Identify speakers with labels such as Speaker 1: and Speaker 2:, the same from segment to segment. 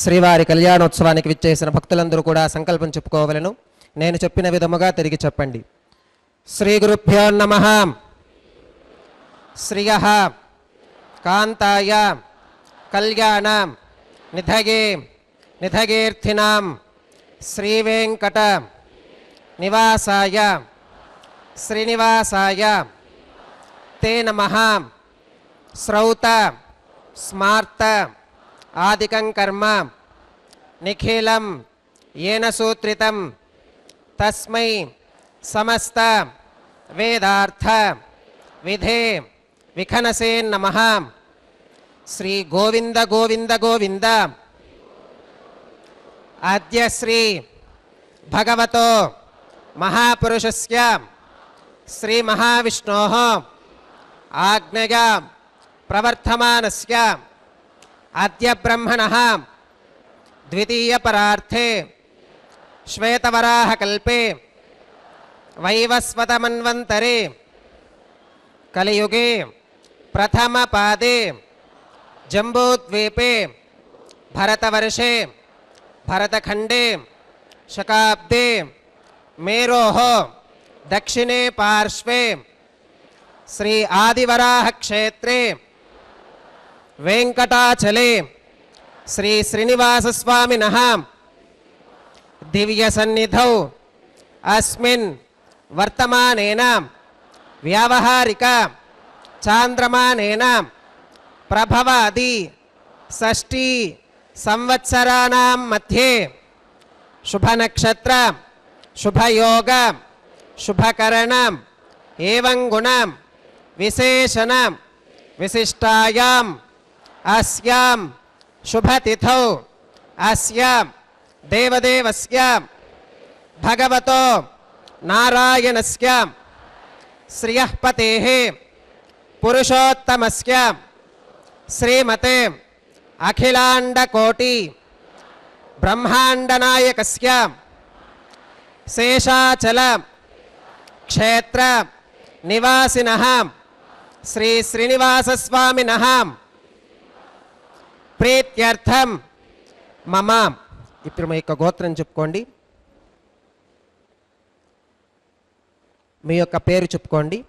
Speaker 1: శ్రీవారి కళ్యాణోత్సవానికి విచ్చేసిన భక్తులందరూ కూడా సంకల్పం చెప్పుకోవలను. నేను చెప్పిన విధముగా తిరిగి చెప్పండి. శ్రీ గురుభ్యో నమః. శ్రియః కాంతాయ కళ్యాణ నిధగే నిధగేర్థినాం శ్రీవేంకట నివాసాయ శ్రీనివాసాయ తే నమః. శ్రౌత స్మార్త ఆదికం కర్మ నిఖిలం ఏన సూత్రితం తస్మై సమస్త వేదార్థ విధే విఖనసే నమః. శ్రీ గోవింద గోవింద గోవింద. అద్య శ్రీ భగవతో మహాపురుషస్య శ్రీ మహావిష్ణోః ఆజ్ఞయా ప్రవర్తమానస్య అద్య బ్రహ్మణః ద్వితీయ పరార్థే శ్వేతవరాహకల్పే వైవస్వతమన్వంతరే కలియుగే ప్రథమ పాదే జంబూద్వీపే భరతవర్షే భరతఖండే శకాబ్దే మేరోః దక్షిణే పార్శ్వే శ్రీ ఆదివరాహ క్షేత్రే వెంకటాచలే శ్రీ శ్రీనివాసస్వామినః దివ్య సన్నిధౌ అస్మిన్ వర్తమానేన వ్యావహారిక చాంద్రమానేన ప్రభవాది షష్ఠీ సంవత్సరాణాం మధ్యే శుభనక్షత్ర శుభయోగ శుభకరణ ఏవం గుణ విశేషణ విశిష్టాయాం అస్యాం శుభతిథౌ అస్యాం దేవదేవస్య భగవతో నారాయణస్య శ్రియఃపతేః పురుషోత్తమస్య శ్రీమతే అఖిలాండకోటి బ్రహ్మాండనాయకస్య శేషాచల క్షేత్ర నివాసినః శ్రీ శ్రీనివాసస్వామినః ప్రీత్యర్థం మమ. ఇప్పుడు మీ యొక్క గోత్రం చెప్పుకోండి. మీ యొక్క పేరు చెప్పుకోండి.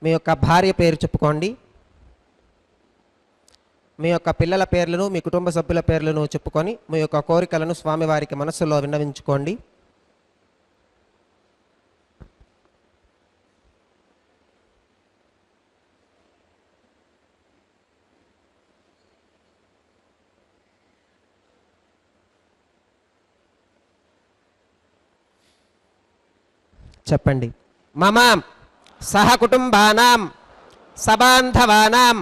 Speaker 1: మీ యొక్క భార్య పేరు చెప్పుకోండి. మీ యొక్క పిల్లల పేర్లను మీ కుటుంబ సభ్యుల పేర్లను చెప్పుకొని మీ యొక్క కోరికలను స్వామివారికి మనస్సులో విన్నవించుకోండి. చెప్పండి. మమ సహకుటుంబానాం సబాంధవానాం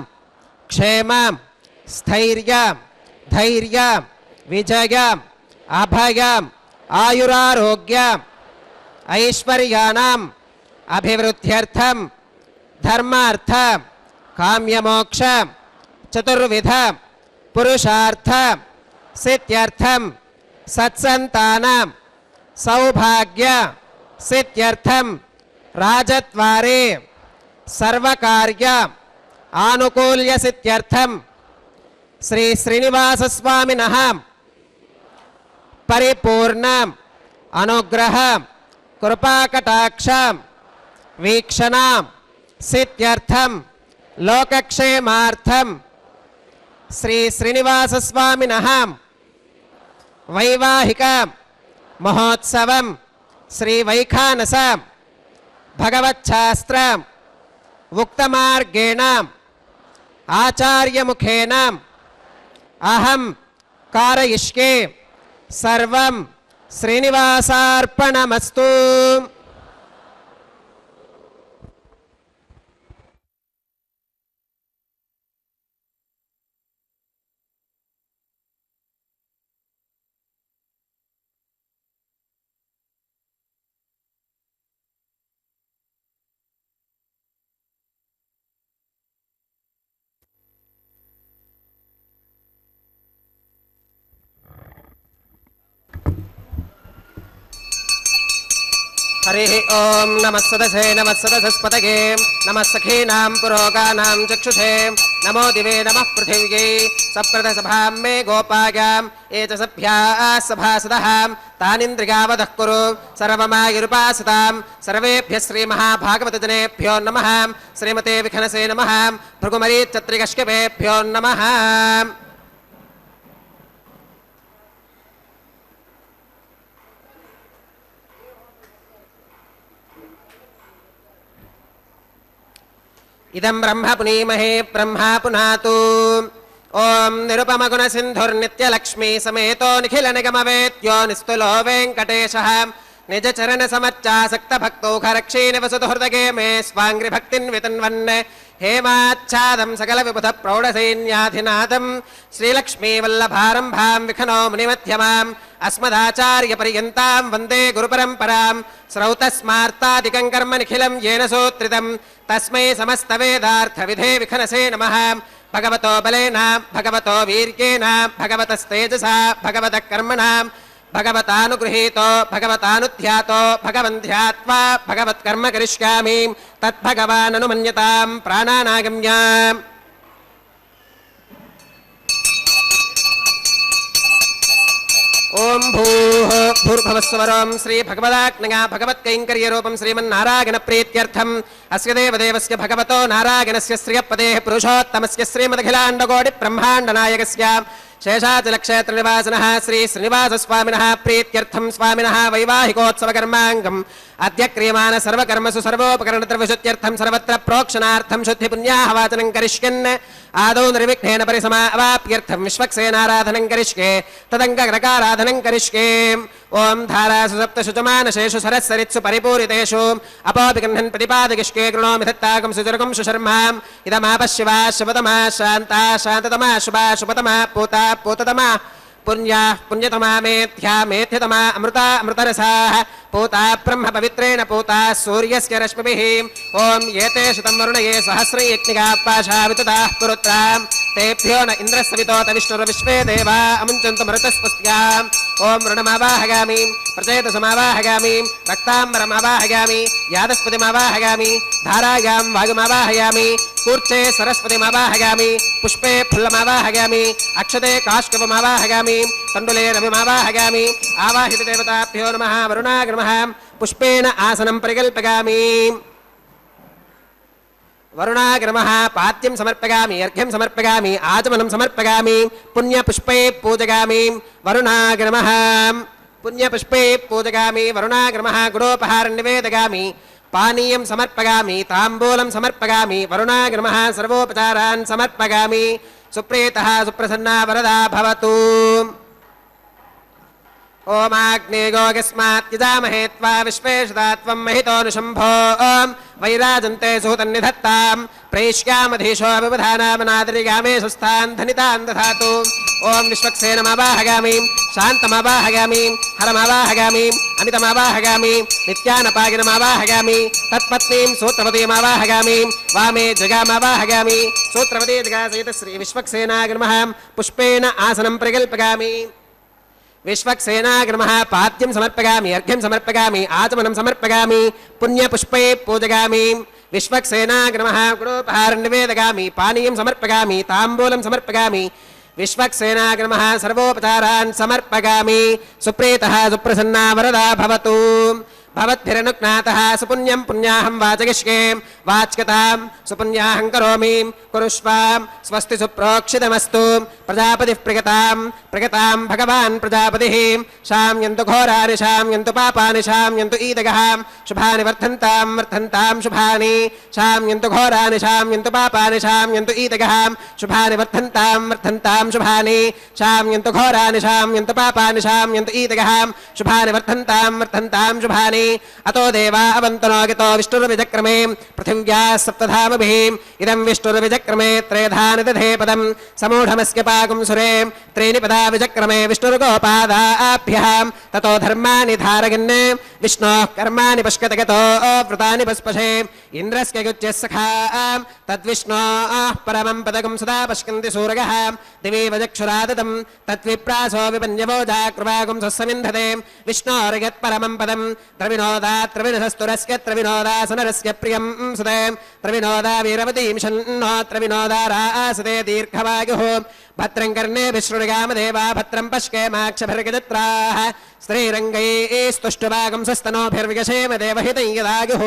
Speaker 1: క్షేమ స్థైర్య ధైర్య విజయ అభయ ఆయురారోగ్య ఐశ్వర్యానాం అభివృద్ధ్యర్థం ధర్మార్థ కామ్యమోక్ష చతుర్విధ పురుషార్థ సిద్ధ్యర్థం సత్సంతాన సౌభాగ్య సిద్ధ్యర్థం రాజద్వారే సర్వకార్య ఆనుకూల్య సిద్ధ్యర్థం శ్రీ శ్రీనివాసస్వామినః పరిపూర్ణ అనుగ్రహ కృపాకటాక్ష వీక్షణ సిద్ధ్యర్థం లోకక్షేమార్థం శ్రీ శ్రీనివాసస్వామినః వైవాహిక మహోత్సవం శ్రీ వైఖానస భగవచ్ఛాస్త్ర ఉక్తమార్గేణ ఆచార్యముఖేన అహం కారయిష్యే సర్వం శ్రీనివాసార్పణమస్తు. హరి ఓం నమః సదసే నమః సదసస్పతగే నమః సఖీనాం పురోగానాం చక్షుషే నమో దివే నమః పృథివ్యై సప్రదసభాం మే గోపాగాం ఏచ సభ్యాః సభాసదః తానింద్రియావదః కురు సర్వమాయురుపాసతాం. సర్వేభ్యः శ్రీమహాభాగవతజనేభ్యో నమః. శ్రీమతే విఖనసే నమః. భృగుమరీచత్రికశ్యపేభ్యో నమః. ఇదం బ్రహ్మ పునీమహే బ్రహ్మా పునాతు. ఓం నిరుపమగుణ సింధుర్నిత్యలక్ష్మీ సమేతో నిఖిల నిగమవేద్యో నిస్తులో వెంకటేశః. నిజ చరణ సమర్చాసక్త భక్తౌఖరక్షీ నివసతు హృదగే మే స్వాంగ్రి భక్తిన్ వితన్వన్. హేమాచ్ఛాదం సకల విబుధ ప్రౌఢసైన్యాధినాథం శ్రీలక్ష్మీ వల్లభారంభాం విఖనో మునిమధ్యమాం అస్మదాచార్య పర్యంతాం వందే గురుపరంపరాం. శ్రౌతస్మార్తాదికం కర్మ నిఖిలం येन సూత్రితం తస్మై సమస్త వేదార్థ విధే విఖనసే నమః. భగవతో బలేన భగవతో వీర్యేన భగవతస్తేజసా భగవతః కర్మణా భగవతానుగృహీతో భగవతానుధ్యాతో భగవన్ ధ్యాత్వా భగవత్కర్మ కరిష్యామి తద్భగవాననుమన్యతాం ప్రాణానాగమ్య. ఓం భూః భూర్భువస్సువరోం శ్రీ భగవదాజ్ఞయా భగవత్కైంకర్యరూపం శ్రీమన్నారాయణ ప్రీత్యర్థం అస్య దేవదేవస్య భగవతో నారాయణస్య శ్రియపదేః పురుషోత్తమస్య శ్రీమదఖిలాండకోటి బ్రహ్మాండనాయకస్య శేషాచలక్షేత్రనివాసినః శ్రీ శ్రీనివాసస్వామినः ప్రీత్యర్థం స్వామినः వైవాహికోత్సవకర్మాంగం అద్య క్రియమాణ సర్వకర్మసు సర్వోపకరణద్రవ్యశుద్ధ్యర్థం సర్వత్ర ప్రోక్షణార్థం శుద్ధిపుణ్యాహవాచనం కరిష్యన్ ఆదౌ నిర్విఘ్నేన పరిసమావాప్యర్థం విశ్వక్సేనారాధనం కరిష్యే తదంగరకారాధనం కరిష్యే. ఓం ధారాసు సప్తశుచమానశేషు సరస్సరిత్సు పరిపూరితేషు అపోపి గృహన్ ప్రతిపాదకిష్కే గృణోమి దత్తాకం సుచరుకం సుశర్మాం. ఇదమాపశివా శుభతమా శాంతా శాంతతమా శుభా శుభతమా పూతా పూతతమా పుణ్యా పుణ్యతమా మేథ్యా మేథ్యతమా అమృతా అమృతరసాః పూతా బ్రహ్మ పవిత్రేణ పూతా సూర్యస్య రశ్మిభిః. ఓం ఏతే శతం వరుణయే సహస్రం యజ్ఞికాః పాశా వితతాః పురుత్రాం తేభ్యో న ఇంద్రస్సవితోత విష్ణుర్విశ్వే దేవా అముంచन्तు మరుతస్పస్త్యాం. ఓం రుణమావాహగామి ప్రచేతసమావాహగామి రక్తాంబరమావాహగామి యాదస్పతిమావాహగామి ధారాయాం వాయుమావాహయామి కూర్చే సరస్వతిమావాహగామి పుష్పే ఫుల్లమావాహగామి అక్షతే కాష్కపమావాహగామి తండులే రవిమావాహగామి. ఆవాహిత దేవతాభ్యో నమః. వరుణాయ నమః. పుష్పేణ ఆసనం పరికల్పయామి. వరుణాయ నమః. పాద్యం సమర్పయామి అర్ఘ్యం సమర్పయామి ఆచమనం సమర్పయామి పుణ్యపుష్పే పూజయామి. వరుణాయ నమః. పుణ్యపుష్పే పూజయామి. వరుణాయ నమః. గుడోపహారం నివేదయామి పానీయం సమర్పయామి తాంబూలం సమర్పయామి. వరుణాయ నమః. సర్వోపచారాన్ సమర్పయామి. సుప్రీతః సుప్రసన్నా వరదా భవతు. ఓమాగ్నేయోగస్మాత్ యజామహే త్వా విశ్వేషదాత్వం మహితోనుశంభో. వైరాజంతే సూతన్నిధత్తాం ప్రేష్యామధీశో విబుధానామనాదరిగామే సుస్థాన్ ధనితాన్ దధాతు. ఓం విశ్వక్సేనమావాహగామి శాంతమావాహగామి హరమావాహగామి అమితమావాహగామి నిత్యానపాగినమావాహగామి తత్పత్నీం సూత్రపతీమావాహగామి వామే జగామావాహగామి సూత్రపతి జగాసహిత శ్రీ విశ్వక్సేనాయ నమః. పుష్పేణ ఆసనం ప్రకల్పయామి. విశ్వక్సేనాయ నమః. పాద్యం సమర్పయామి అర్ఘ్యం సమర్పయామి ఆచమనం సమర్పయామి పుణ్యపుష్పే పూజయామి. విశ్వక్సేనాయ నమః. గుడోపహారం నివేదయామి పానీయం సమర్పయామి తాంబూలం సమర్పయామి. విశ్వక్సేనాయ నమః. సర్వోపచారాన్ సమర్పయామి. సుప్రీతః సుప్రసన్నా వరదా భవతు. भवद्भिरनुज्ञातः सुपुण्यं पुण्याहं वाचयिष्ये वाच्यतां सुपुण्याहं करोमि कुरुष्वां स्वस्ति सुप्रोक्षितमस्तु प्रजापतिः प्रगतां भगवान् प्रजापतिः शाम्यन्तु घोरानि शाम्यन्तु पापानि शाम्यन्तु ईदगः शुभानि वर्धन्तां शुभानि शाम्यन्तु घोरानि शाम्यन्तु पापानि शाम्यन्तु ईदगः शुभानि वर्धन्तां शुभानि शाम्यन्तु घोरानि शाम्यन्तु पापानि शाम्यन्तु ईदगः शुभानि वर्धन्तां शुभानि अतो देवा अवन्तनो गतो विष्णुर्विचक्रमे पृथिव्याः सप्तधामभिः इदं विष्णुर्विचक्रमे त्रयधानि दधे पदं समूढमस्य पाकुं सुरे त्रीणि पदा विचक्रमे विष्णुर्गोपादाभ्यः ततो धर्माणि धारयन् विष्णोः कर्माणि पश्यत गतो व्रतानि पस्पशे इन्द्रस्य गुच्यः सखा तद्विष्णोः परमं पदकं सदा पश्यन्ति सूरगः दिवि वचक्षुरादतं तद्विप्रासो विपन्यवो जाकृवागुं स्वस्समिन्धते विष्णोर्यत्परमं पदं त्रविनोदात्रविनसस्तुरस्य त्रविनोदासनरस्य प्रियं सुते त्रविनोदा वीरवतीं शन्नो त्रविनोदा रासते दीर्घवायुः भद्रं कर्णे विश्रुगामदेवा भद्रं पश्येमाक्षभिर्गजत्राः स्त्रीरङ्गैस्तुष्टुभागं सस्तनोभिर्विगशेम देवहितं यदायुः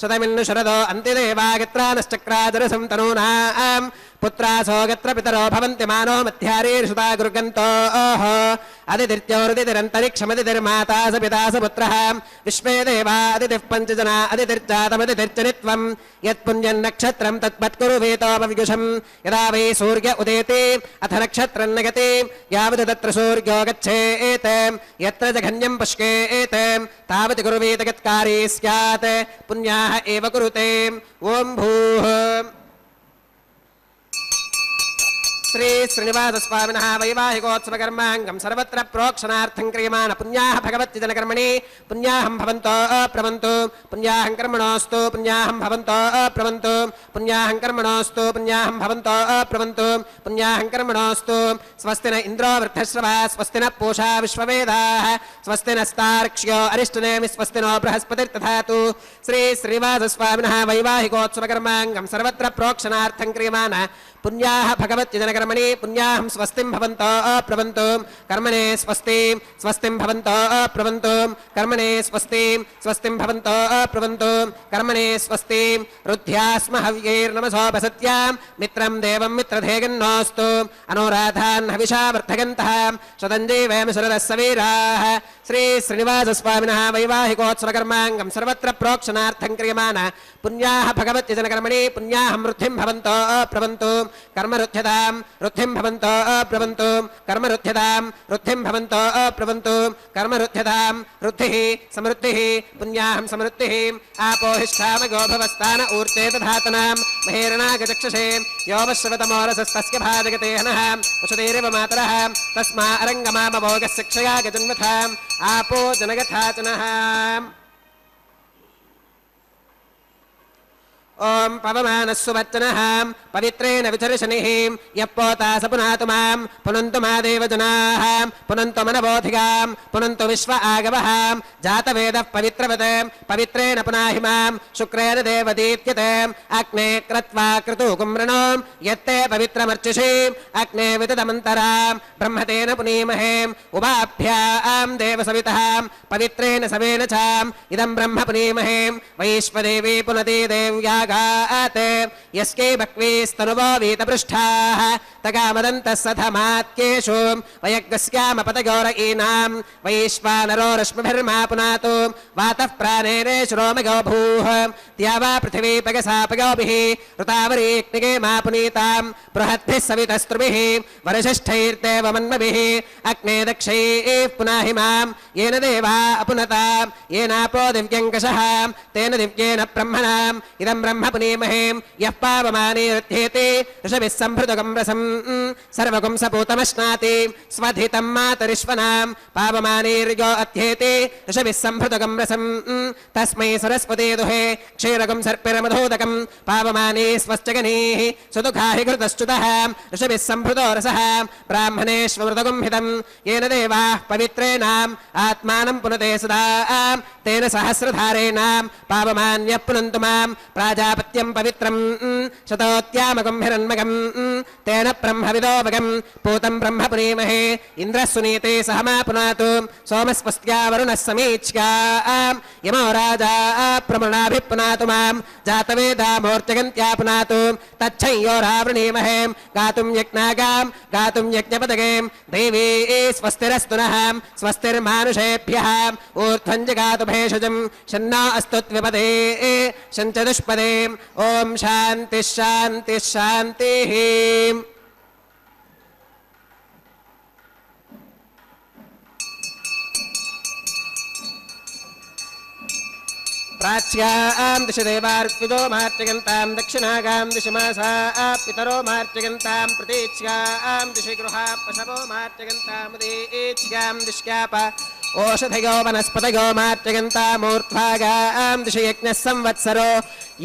Speaker 1: शतमिन्नु शरदो अन्तिदेवागत्रानश्चक्राजरसं तनूनां पुत्रासो गत्र पितरो भवन्ति मानो मध्यारीर्षुता गुर्गन्तोः अदितिर्त्योरदितिरन्तरिक्षमदितिर्माता स पिता स पुत्रः विश्वे देवा अदितिः पञ्चजना अदितिर्जातमदितिर्चनित्वं यत्पुञ्जन्नक्षत्रं तत्पत्कुरु वेतोपविगुषं यदा वै सूर्य उदेति अथ नक्षत्रं नगति यावत् तत्र सूर्यो गच्छेत् यत्र जघन्यं पश्येत् तावत् कुरुवेत गत्कारी स्यात् पुण्याः एव कुरुते ॐ भूः श्री श्रीनिवासस्वामिनः वैवाहिकोत्सवकर्माङ्गं सर्वत्र प्रोक्षणार्थं क्रियमाण पुण्याः भगवति जनकर्मणि पुण्याहं भवन्तो अप्रवन्तु पुण्याहं कर्मणोऽस्तु पुण्याहं भवन्तो अप्रवन्तु पुण्याहं कर्मणोऽस्तु पुण्याहं भवन्तो अप्रवन्तु पुण्याहं कर्मणोऽस्तु स्वस्ति न इन्द्रो वृद्धश्रवा स्वस्ति न पूषा विश्ववेदाः स्वस्ति नस्तार्क्ष्यो अरिष्टनेमि स्वस्ति नो बृहस्पतिर्दधातु श्री श्रीनिवासस्वामिनः वैवाहिकोत्सवकर्माङ्गं सर्वत्र प्रोक्षणार्थं क्रियमाण पुण्याः भगवति जनकर्मणि पुण्याहं स्वस्तिं भवन्तो अप्रवन्तु कर्मणे स्वस्तिं भवन्तो अप्रवन्तु कर्मणे स्वस्तिं भवन्तो अप्रवन्तु कर्मणे स्वस्ति रुद्ध्यास्म हव्यैर्नमसोपसत्यां मित्रं देवं मित्रधेगन्नोऽस्तु अनुराधान् हविषा वर्धयन्तः शतञ्जीवेम शरदः सवीराः श्री श्रीनिवासस्वामिनः वैवाहिकोत्सवकर्माङ्गं सर्वत्र प्रोक्षणार्थं क्रियमाण पुण्याः भगवति जनकर्मणि पुण्याहं वृद्धिं भवन्तो अप्रवन्तु कर्मरुध्यतां वृद्धिं भवन्तो अप्रवन्तु कर्मरुध्यतां वृद्धिं भवन्तो अप्रवन्तु कर्मरुध्यतां वृद्धिः समृद्धिः पुण्याहं समृद्धिः आपोहिष्ठामगो भवस्तान ऊर्ते दधातनां महेरणागचक्षसे योमश्रवतमोरसस्तस्य भाजगते हनः उषदेरिव मातरः तस्मा अरङ्गमामभोगस्य शिक्षया गजन्वथाम् आपो जनगथाचनः ओम पवमानस्सु वच्चनः पवित्रेण विचर्षणिः यः पोता स पुनातु मां पुनन्तु मा देवजनाः पुनन्तु मनबोधिगां पुनन्तु विश्व आगवः जातवेदः पवित्रवत् पवित्रेण पुनाहि मां शुक्रेण देवदीत्यते अग्ने क्रत्वा क्रतुकुम्रणो यत्ते पवित्रमर्चिषि अग्ने विदधमन्तरां ब्रह्मतेन पुनीमहे उभाभ्यां देवसवितः पवित्रेण सवेन च इदं ब्रह्म पुनीमहे वैश्वदेवी पुनति देव्या यस्के बक्वीस्तनुवो वीतपृष्ठाः तगामदन्तः सधमात्येषु वयग्स्यामपतगौरईनां वैश्वानरो रश्मिभिर्मा पुनातु वातः प्राणेनेषु रोमगो भूः द्यावा पृथिवी पगसापगोभिः ऋतावरीक्निगे मा पुनीतां बृहद्भिः सवितस्त्रुभिः वरषष्ठैर्देवमन्मभिः अग्ने दक्षैः पुनाहि मां येन देवा अपुनतां येनापो दिव्यङ्कषः तेन दिव्येन ब्रह्मणाम् इदं ब्रह्म पुनीमहे यः पावमानेरध्येते ऋषभिः सम्भृतगं रसं सर्वगुं सपूतमश्नाति स्वधितं मातरिश्वनां पावमानेर्यो अध्येते ऋषभिः सम्भृतगं रसं तस्मै सरस्वती दुहे क्षीरगुं सर्पिरमधोदकं पावमाने स्वश्चगनीः सुदुःखाहि घृतश्च्युतः ऋषभिः सम्भृतो रसः ब्राह्मणेष्वमृतगुं हितं येन देवाः पवित्रेणाम् आत्मानं पुनते सदा तेन सहस्रधारेणां पावमान्यः पुनन्तु मां प्राजापत्यं पवित्रं शतोत्यामकं हिरण्मकं तेन ब्रह्म विदोवगम् पूतं ब्रह्म पुनीमहे इन्द्रः सुनीते सहमा पुनातु सोमस्पस्त्या वरुणः समीक्ष्या यमो राजा प्रमृणाभिपुनातु मां जातवेदा मूर्तिगन्त्या पुनातु तच्छंयोरावृणीमहे गातुं यज्ञागां गातुं यज्ञपदगें देवी स्वस्तिरस्तु नः स्वस्तिर्मानुषेभ्यः ऊर्ध्वं जगातु भेषजं शन्नो अस्तु त्विपदे शञ्चतुष्पदे ॐ शान्तिः शान्तिः शान्तिः। प्राच्यां दिशि देवार्पितो मार्चयन्तां दक्षिणागां दिशि मासा पितरो मार्चयन्तां प्रतीच्यां दिशि गृहा पशवो मार्चयन्तामुदीच्यां दिश्याप ओषधयो वनस्पतयो मार्चयन्तामूर्ध्वागां दिशि यज्ञः संवत्सरो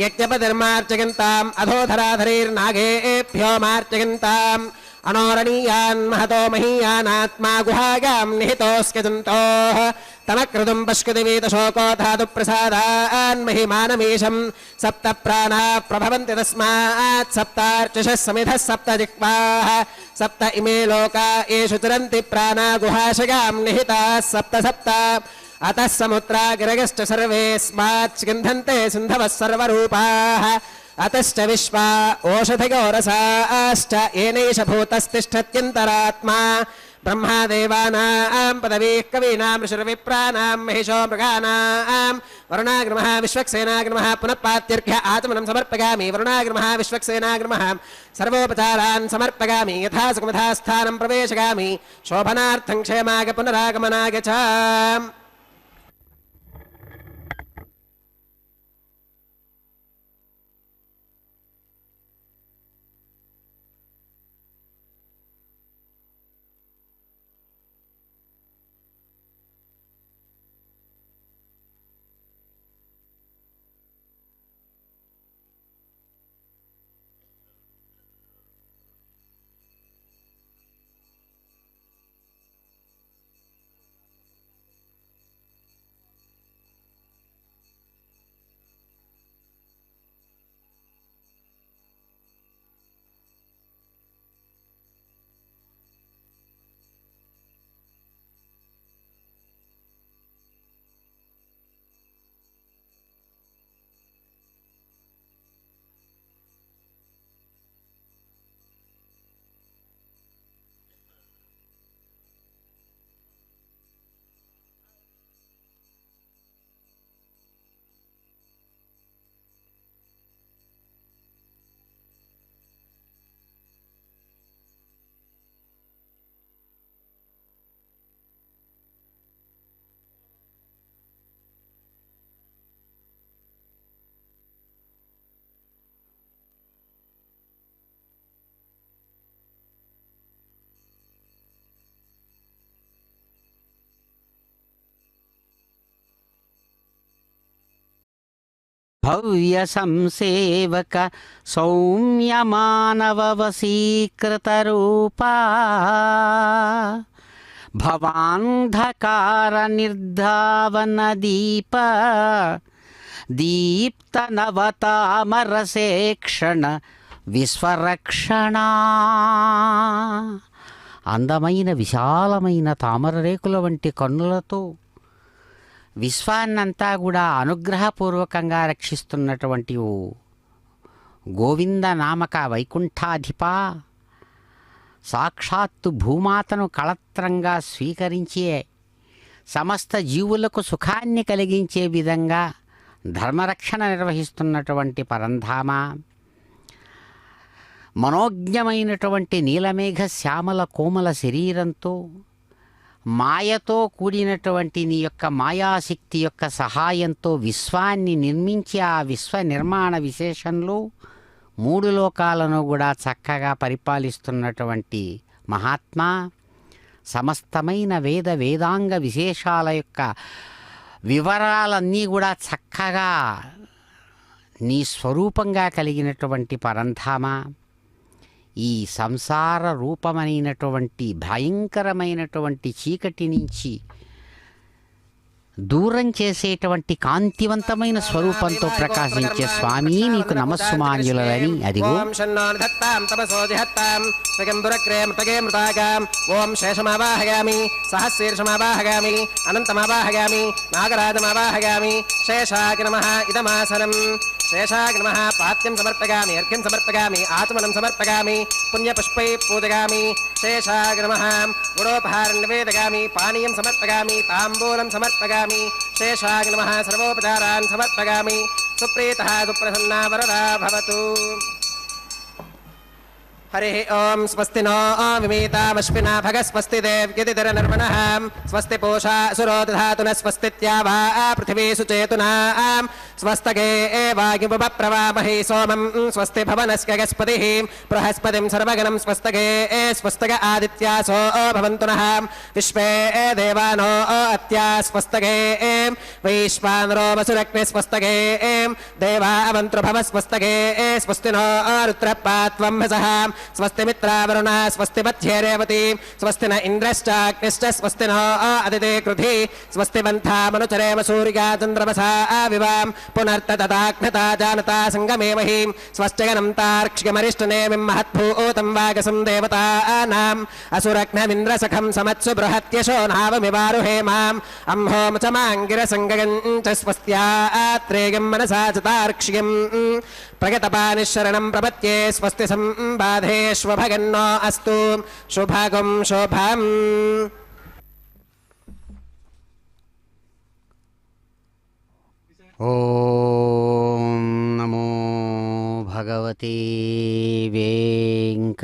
Speaker 1: यज्ञपतिर्मार्चयन्ताम् अधोधराधरैर्नागेभ्यो मार्चयन्ताम् अनोरणीयान् महतो महीयानात्मा गुहागां निहितोऽस्यजन्तोः तमकृतुं पश्यतिवीतशोको धातु प्रसादान् महिमानमीशं सप्त प्राणाः प्रभवन्ति तस्मात् सप्तार्चिषः समिधः सप्त जिह्वाः सप्त इमे लोका येषु चरन्ति प्राणा गुहाशगां निहिताः सप्त सप्त अतः समुद्रा गिरगश्च सर्वेऽस्मात् गन्धन्ते सिन्धवः सर्वरूपाः अतश्च विश्वा ओषधयोरसाश्च येनैष भूतस्तिष्ठत्यन्तरात्मा ब्रह्मादेवानां पदवीः कवीनां ऋषिर्विप्राणां महिषो मृगाणां वरुणाग्रमः विश्वक्सेनाग्रमः पुनः पात्यर्घ्य आचमनं समर्पयामि वरुणाग्रमः विश्वक्सेनाग्रमः सर्वोपचारान् समर्पयामि यथा सुखमथा स्थानं प्रवेशयामि शोभनार्थं क्षेमाग पुनरागमनाय च।
Speaker 2: भव्य संसेवक सौम्य मानव वशीकृतरूपा भवान्धकार निर्धावन दीप दीप्त नवतामरसे क्षण విశ్వరక్షణ. అందమైన విశాలమైన తామర రేకుల వంటి కన్నులతో విశ్వాన్నంతా కూడా అనుగ్రహపూర్వకంగా రక్షిస్తున్నటువంటి ఓ గోవింద నామక వైకుంఠాధిప, సాక్షాత్తు భూమాతను కళత్రంగా స్వీకరించే సమస్త జీవులకు సుఖాన్ని కలిగించే విధంగా ధర్మరక్షణ నిర్వహిస్తున్నటువంటి పరంధామ, మనోజ్ఞమైనటువంటి నీలమేఘ శ్యామల కోమల శరీరంతో మాయతో కూడినటువంటి నీ యొక్క మాయాశక్తి యొక్క సహాయంతో విశ్వాన్ని నిర్మించి ఆ విశ్వ నిర్మాణ విశేషంలో మూడు లోకాలను కూడా చక్కగా పరిపాలిస్తున్నటువంటి మహాత్మా, సమస్తమైన వేదాంగ విశేషాల యొక్క వివరాలన్నీ కూడా చక్కగా నీ స్వరూపంగా కలిగినటువంటి పరంధామ, ఈ సంసార రూపమైనటువంటి భయంకరమైనటువంటి చీకటి నుంచి దూరం చేసేటువంటి కాంతివంతమైన స్వరూపంతో ప్రకాశించే స్వామి నీకు నమస్సుమాన్యులని. అదిగో
Speaker 1: ఓం షణ్ణోనిధత్తాం తపసోజిహత్తాం స్వయంబురక్రే మృతగే మృతాగాం ఓం శేషమావాహయామి సహస్రీర్షమావాహయామి అనంతమావాహయామి నాగరాజమావాహయామి శేషాకి నమః ఇదమాసనం శేషాకి నమః పాత్యం సమర్పయామి అర్ఘ్యం సమర్పయామి ఆచమనం సమర్పయామి పుణ్యపుష్పై పూజయామి శేషాకి నమః గుడోపహారం నివేదయామి పానీయం సమర్పయామి తాంబూలం సమర్పయామి శేషాకి నమః సర్వోపచారాన్ సమర్పయామి సుప్రీతః సుప్రసన్నా వరదా భవతు. హరి ఓం స్వస్తి నో విమీతామశ్వినా భగ స్వస్తి దేవ్యతిర నిర్మణః స్వస్తి పూషా సురో దధాతు న స్వస్తిత్యావా పృథివీ సుచేతునా స్వస్తగే వాయుపప్రవామహే సోమం స్వస్తి భవనస్య గస్పతిః బృహస్పతిం సర్వగణం స్వస్తగే స్వస్తగ ఆదిత్యాసో భవంతు నః విశ్వే దేవానో అత్యా స్వస్తగే వైశ్వానరో వసురగ్నే స్వస్తగే దేవా అవంతృభవ స్వస్తగే స్వస్తి నో రుద్రపాత్వం భసః స్వస్తి మిత్రావరుణ స్వస్తి మధ్యే రేవతి స్వస్తి న ఇంద్రశ్చాగ్నిశ్చ స్వస్తి నో అదితే కృధి స్వస్తి వంథామనుచరేమ సూర్యా చంద్రమసా వివాం పునర్తతాగ్నతా జానతా సంగమే మహీం స్వస్తిగనం తార్క్ష్యమరిష్టనేమిం మహద్భూతం వాగసం దేవతానాం అసురగ్నమింద్రసఖం సమత్సు బృహత్యశో నావమివారుహేమాం అంహోమచమాంగిరసంగగం చ స్వస్త్యాత్రేయం మనసా చ తార్క్ష్యం ప్రగతపానిశరణం ప్రపత్యే స్వస్తి సంబాధేష్వభగన్నో అస్తు శుభగం శుభం.
Speaker 2: ఓం నమో భగవతే వెంకటేశాయ.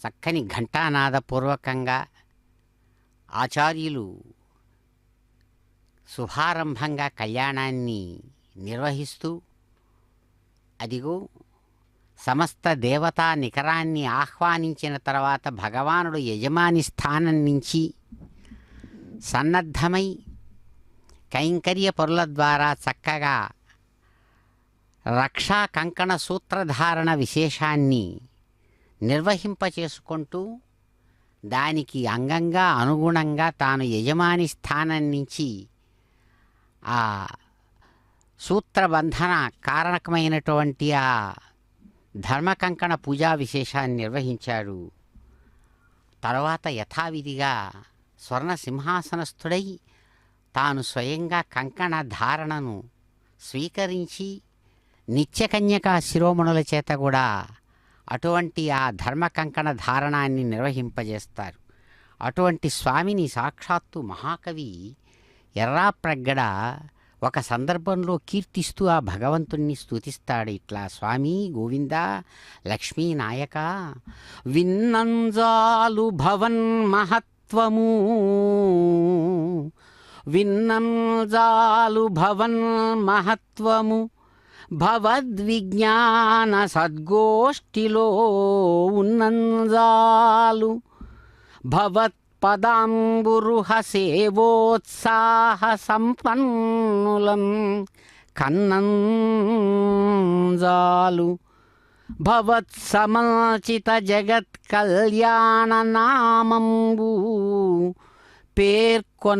Speaker 2: చక్కని ఘంటానాదపూర్వకంగా ఆచార్యులు శుభారంభంగా కళ్యాణాన్ని నిర్వహిస్తూ అదిగో సమస్త దేవతా నికరాన్ని ఆహ్వానించిన తర్వాత భగవానుడు యజమాని స్థానం నుంచి సన్నద్ధమై కైంకర్య పరుల ద్వారా చక్కగా రక్షా కంకణ సూత్రధారణ విశేషాన్ని నిర్వహింపచేసుకుంటూ దానికి అంగంగా అనుగుణంగా తాను యజమాని స్థానం నుంచి ఆ సూత్రబంధన కారణకమైనటువంటి ఆ ధర్మకంకణ పూజా విశేషాన్ని నిర్వహించాడు. తర్వాత యథావిధిగా స్వర్ణ సింహాసనస్థుడై తాను స్వయంగా కంకణ ధారణను స్వీకరించి నిత్యకన్యకా శిరోమణుల చేత కూడా అటువంటి ఆ ధర్మ కంకణ ధారణాన్ని నిర్వహింపజేస్తారు. అటువంటి స్వామిని సాక్షాత్తు మహాకవి ఎర్రాప్రగ్గడ ఒక సందర్భంలో కీర్తిస్తూ ఆ భగవంతుణ్ణి స్తుతిస్తాడు ఇట్లా: స్వామి గోవింద లక్ష్మీనాయక విన్నంజాలు భవన్ మహత్వము, విన్నంజాలు భవన్ మహత్వము, భవద్విజ్ఞాన సద్గోష్ఠిలో ఉన్నంజాలు, భవత్ పదాంబురుహ సేవోత్సాహ సంపన్నులం కన్నంజాలు, భవత్సమచిత జగత్ కళ్యాణ నామంబు పేర్కొన్నంజాలు,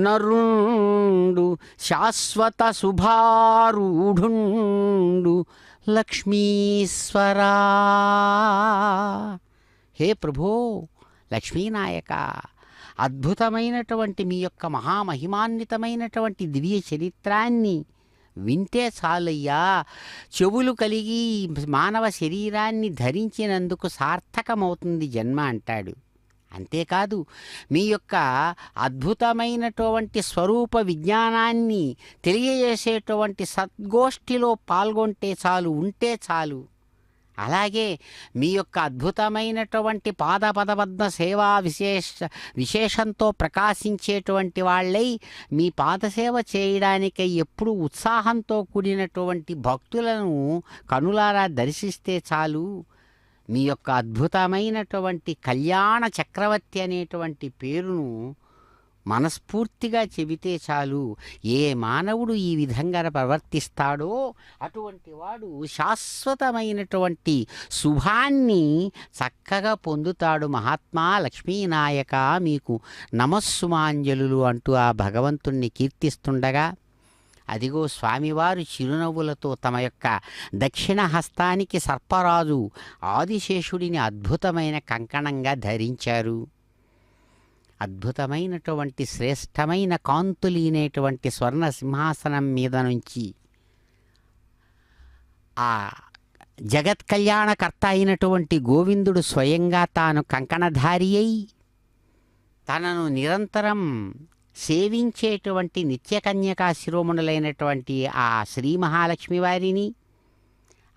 Speaker 2: నరుండు శాశ్వత శుభారూఢుండు లక్ష్మీశ్వరా. హే ప్రభో లక్ష్మీనాయక, అద్భుతమైనటువంటి మీ యొక్క మహామహిమాన్వితమైనటువంటి దివ్య చరిత్రాన్ని వింటే చాలయ్యా, చెవులు కలిగి మానవ శరీరాన్ని ధరించినందుకు సార్థకమవుతుంది జన్మ అంటాడు. అంతేకాదు మీ యొక్క అద్భుతమైనటువంటి స్వరూప విజ్ఞానాన్ని తెలియజేసేటువంటి సద్గోష్ఠిలో పాల్గొంటే చాలు, ఉంటే చాలు. అలాగే మీ యొక్క అద్భుతమైనటువంటి పాదపదబద్ధ సేవా విశేషంతో ప్రకాశించేటువంటి వాళ్ళై మీ పాదసేవ చేయడానికై ఎప్పుడు ఉత్సాహంతో కూడినటువంటి భక్తులను కనులారా దర్శిస్తే చాలు. మీ యొక్క అద్భుతమైనటువంటి కళ్యాణ చక్రవర్తి అనేటువంటి పేరును మనస్ఫూర్తిగా చెబితే చాలు. ఏ మానవుడు ఈ విధంగా ప్రవర్తిస్తాడో అటువంటి వాడు శాశ్వతమైనటువంటి శుభాన్ని చక్కగా పొందుతాడు. మహాత్మా లక్ష్మీనాయక మీకు నమస్సుమాంజలులు అంటూ ఆ భగవంతుణ్ణి కీర్తిస్తుండగా, అదిగో స్వామివారు చిరునవ్వులతో తమ యొక్క దక్షిణ హస్తానికి సర్పరాజు ఆదిశేషుడిని అద్భుతమైన కంకణంగా ధరించారు. అద్భుతమైనటువంటి శ్రేష్టమైన కాంతులీనేటువంటి స్వర్ణ సింహాసనం మీద నుంచి ఆ జగత్ కళ్యాణకర్త అయినటువంటి గోవిందుడు స్వయంగా తాను కంకణధారి అయి తనను నిరంతరం సేవించేటువంటి నిత్యకన్యకా శిరోమణులైనటువంటి ఆ శ్రీ మహాలక్ష్మి వారిని,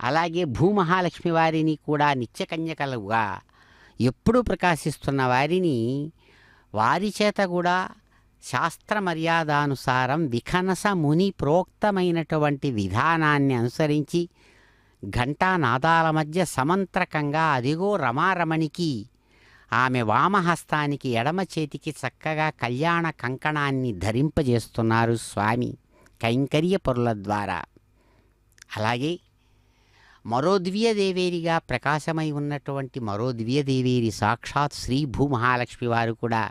Speaker 2: అలాగే భూమహాలక్ష్మి వారిని కూడా నిత్యకన్యకలుగా ఎప్పుడూ ప్రకాశిస్తున్న వారిని, వారి చేత కూడా శాస్త్ర మర్యాదానుసారం విఖనస ముని ప్రోక్తమైనటువంటి విధానాన్ని అనుసరించి ఘంటానాదాల మధ్య సమంత్రకంగా అదిగో రమారమణికి ఆమె వామహస్తానికి ఎడమ చేతికి చక్కగా కళ్యాణ కంకణాన్ని ధరింపజేస్తున్నారు స్వామి కైంకర్య పరుల ద్వారా. అలాగే మరో దివ్యదేవేరిగా ప్రకాశమై ఉన్నటువంటి మరో దివ్యదేవేరి సాక్షాత్ శ్రీ భూమహాలక్ష్మి వారు కూడా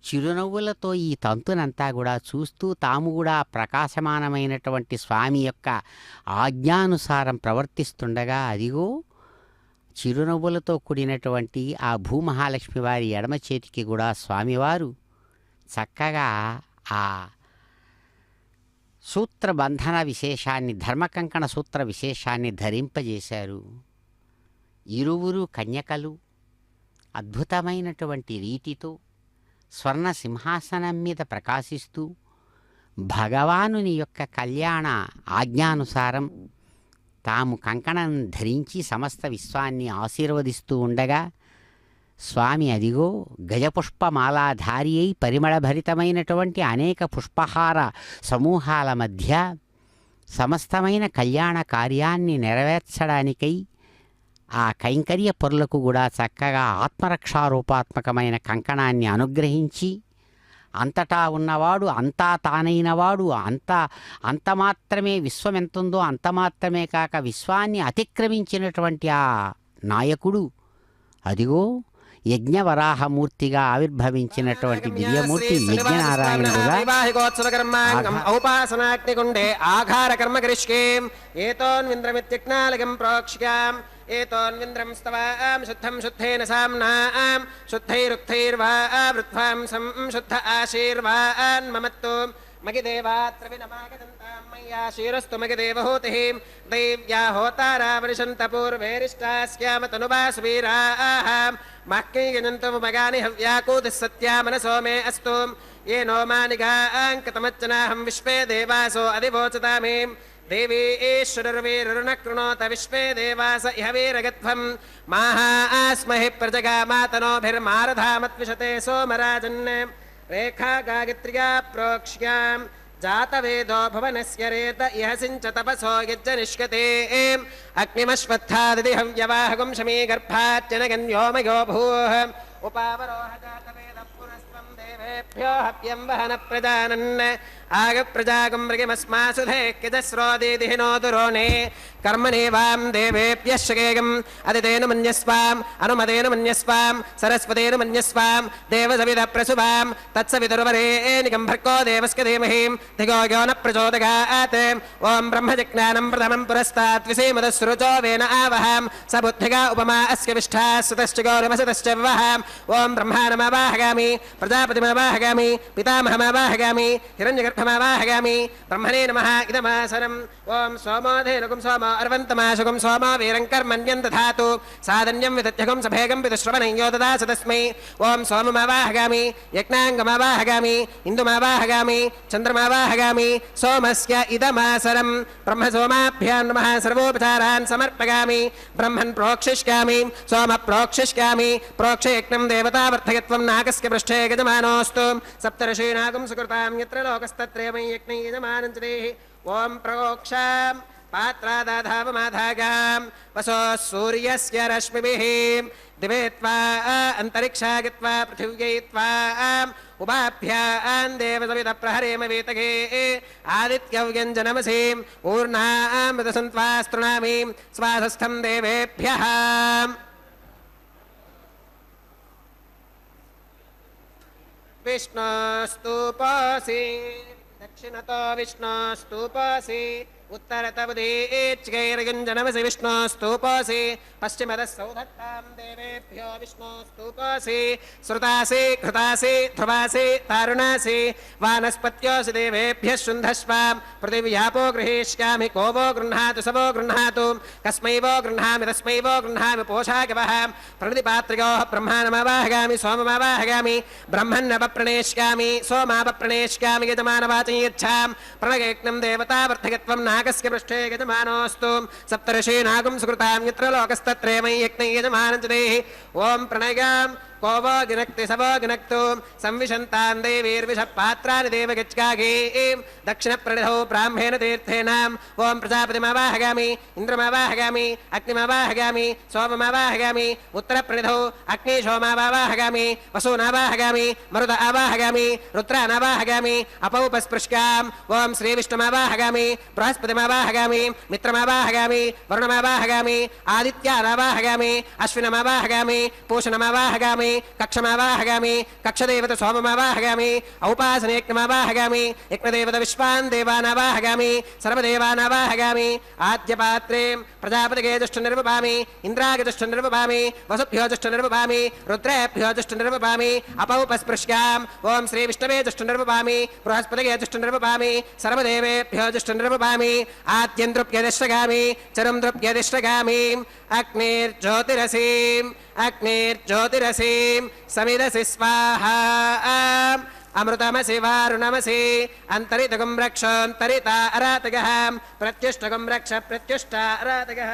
Speaker 2: చిరునవ్వులతో ఈ తంతునంతా కూడా చూస్తూ తాము కూడా ప్రకాశమానమైనటువంటి స్వామి యొక్క ఆజ్ఞానుసారం ప్రవర్తిస్తుండగా, అదిగో చిరునవ్వులతో కూడినటువంటి ఆ భూమహాలక్ష్మి వారి ఎడమ చేతికి కూడా స్వామివారు చక్కగా ఆ సూత్రబంధన విశేషాన్ని, ధర్మకంకణ సూత్ర విశేషాన్ని ధరింపజేశారు. ఇరువురు కన్యకలు అద్భుతమైనటువంటి రీతితో స్వర్ణ సింహాసనం మీద ప్రకాశిస్తూ భగవానుని యొక్క కళ్యాణ ఆజ్ఞానుసారం తాము కంకణం ధరించి సమస్త విశ్వాన్ని ఆశీర్వదిస్తూ ఉండగా, స్వామి అదిగో గజపుష్పమాలాధారి అయి పరిమళభరితమైనటువంటి అనేక పుష్పహార సమూహాల మధ్య సమస్తమైన కళ్యాణ కార్యాన్ని నెరవేర్చడానికై ఆ కైంకర్య పరులకు కూడా చక్కగా ఆత్మరక్షారూపాత్మకమైన కంకణాన్ని అనుగ్రహించి, అంతటా ఉన్నవాడు అంతా తానైనవాడు, అంత మాత్రమే విశ్వం ఎంతుందో అంత మాత్రమే కాక విశ్వాన్ని అతిక్రమించినటువంటి ఆ నాయకుడు అదిగో యజ్ఞవరాహమూర్తిగా ఆవిర్భవించినటువంటి దివ్యమూర్తి యజ్ఞనారాయణుడుగా
Speaker 1: ఔపాసనాగ్నికుండే ఆఘార కర్మ కరిష్కే ఏతోన్వింద్రమిత్యజ్ఞాలకం ప్రోక్ష్యాం ఏతోన్వింద్రం స్తవాం శుద్ధం శుద్ధేన సామ్నాం శుద్ధైరుక్తైర్వావృత్వాం సంశుద్ధ ఆశీర్వాన్ మమత్తు మగిదేవాత్ర వినమాగదంతాం మయ్యాశీరస్తు మగిదేవహూతిః దైవ్యా హోతారావర్షంత పూర్వేరిష్టాస్యామ తనువాసువీరాః మహ్కైగనంతు మగాని హవ్యాకూతిः సత్యా మనసో మే అస్తు ఏ నో మానిగాంకతమచ్చనాహం విశ్వే దేవాసో అధివోచతామే దేవీ ఈశ్వరుర్వీరున కృణోత విశ్వే దేవాస ఇహ వీరగత్వం మాహాస్మహి ప్రజగామాతనోభిర్మారధామత్విషతే సోమరాజన్ రేఖా గాయత్ర్యా ప్రోక్ష్యాం జాతవేదో భువనస్య రేత ఇహ సించ తపసో యజ్జనిష్యతే అగ్నిమశ్వత్థాదితి హవ్యవాహకం శమీ గర్భాచ్చనగన్యోమయో భూః ఉపావరోహ జాతవేద పునస్త్వం దేవేభ్యో హవ్యం వహన ప్రజానన్ ఆగ ప్రజాగం మృగమస్మాసుధే కిజస్రోదీదిహినో దురోణే కర్మణేవాం దేవేభ్యః శకేయం అదితేన మన్యస్వాం అనుమదేన మన్యస్వాం సరస్వతేన మన్యస్వాం దేవసవిద ప్రసువాం తత్సవితుర్వరేణికం భర్గో దేవస్య ధీమహి ధిగో యో న ప్రచోదయాత్ ఓం బ్రహ్మజిజ్ఞానం ప్రథమం పురస్తాత్ విసేమదస్రుచో వేన ఆవహాం స బుద్ధిగా ఉపమా అస్య విష్ఠా సుతశ్చ గౌరమసతశ్చ వివహాం ఓం బ్రహ్మానమవాహగామి ప్రజాపతిమవాహగామి పితామహమవాహగామి హిరణ్యగర్భమవాహగామి బ్రహ్మణే నమః ఇదమాసనం ఓం సోమోధేనుకం సోమో అర్వంతమాశుకం సోమో వీరం కర్మణ్యం దధాతు సాధన్యం విదత్యకం సభేగం విదుశ్రవణయ్యో దదాస తస్మై ఓం సోమమవాహగామి యజ్ఞాంగమవాహగామి ఇందుమవాహగామి చంద్రమవాహగామి సోమస్య ఇదమాసనం బ్రహ్మ సోమాభ్యాం నమః సర్వోపచారాన్ సమర్పయామి బ్రహ్మన్ ప్రోక్షిష్యామి సోమ ప్రోక్షిష్యామి ప్రోక్షయజ్ఞం దేవతావర్ధయత్వం నాగస్య పృష్ఠే గజమానోస్తు సప్తర్షీణాగం సుకృతాం యత్ర లోకస్తత్రేమై యజ్ఞై యజమానం చ దేహి ఓం ప్రోక్షాం पात्रादाधावमाधागां वसो सूर्यस्य रश्मिभिः दिवे त्वा अन्तरिक्षा गत्वा पृथिव्यै त्वा उभाभ्यां देवसवितप्रहरेम वेतगे आदित्यव्यञ्जनमसि ऊर्णामृतसन्त्वा स्तृणामि स्वासस्थं देवेभ्यः विष्णुस्तूपासि दक्षिणतो विष्णुस्तूपासि उत्तरतवदेच्चैर्युञ्जनमसि विष्णुस्तूपासि पश्चिमतः सौधत्तां देवेभ्यो विष्णुस्तूपासि श्रुतासि घृतासि ध्रुवासि तारुणासि वानस्पत्योऽसि देवेभ्यः शुन्धस्वां पृथिव्यापो गृहीष्यामि को वो गृह्णातु स वो गृह्णातु कस्मै वो गृह्णामि तस्मै वो गृह्णामि पोषागवः प्रणितिपात्रियोः ब्रह्माणमवाहगामि सोममवाहगामि ब्रह्मन्नवप्रणेष्यामि सोमावप्रणेष्यामि यजमानवाचं यच्छां प्रणगयज्ञं देवतावर्धकत्वं नागस्य पृष्ठे यजमानोऽस्तु सप्तर्षि नागं सुकृतां यत्र लोकस्तत्रे मयि यज्ञं यजमानं च देहि ॐ प्रणयां को वो गिनक्ति स वो गिनक्तु संविशन्तां देवीर्विषपात्राणि देवगच्छागीं दक्षिणप्रणिधौ ब्राह्मेण तीर्थेन ॐ प्रजापतिमवाहगामि इन्द्रमवाहगामि अग्निमवाहगामि सोममवाहगामि उत्तरप्रणिधौ अग्निशोममवाहगामि वसूनवाहगामि मरुद अवाहगामि रुद्रानवाहगामि अपौपस्पृश्यां ॐ श्रीविष्णुमवाहगामि बृहस्पतिमवाहगामि मित्रमवाहगामि वरुणमवाहगामि आदित्यानवाहगामि अश्विनमवाहगामि पूषणमवाहगामि कक्षमवाहगामि कक्षदेवत सोममवाहगामि औपासनेयज्ञमवाहगामि यज्ञदेवत विश्वान् देवानवाहगामि सर्वदेवानवाहगामि आद्यपात्रे प्रजापतिगे जुष्टनिर्वपामि इन्द्रागे जुष्टनिर्वपामि वसुभ्यो जुष्टनिर्वपामि रुद्रेभ्यो जुष्टनिर्वपामि अपौपस्पृश्यां ॐ श्रीविष्णवे जुष्टनिर्वपामि बृहस्पतिगे जुष्टनिर्वपामि सर्वदेवेभ्यो जुष्टनिर्वपामि आद्यं द्रुप्यदिष्टगामि चरुं द्रुप्यदिष्टगामि अग्निर्ज्योतिरसीं समिदसि स्वाहा अमृतमसि वारुणमसि अन्तरितगं रक्षन्तरिता अरातगः प्रत्युष्टगं रक्ष प्रत्युष्टा अरातगः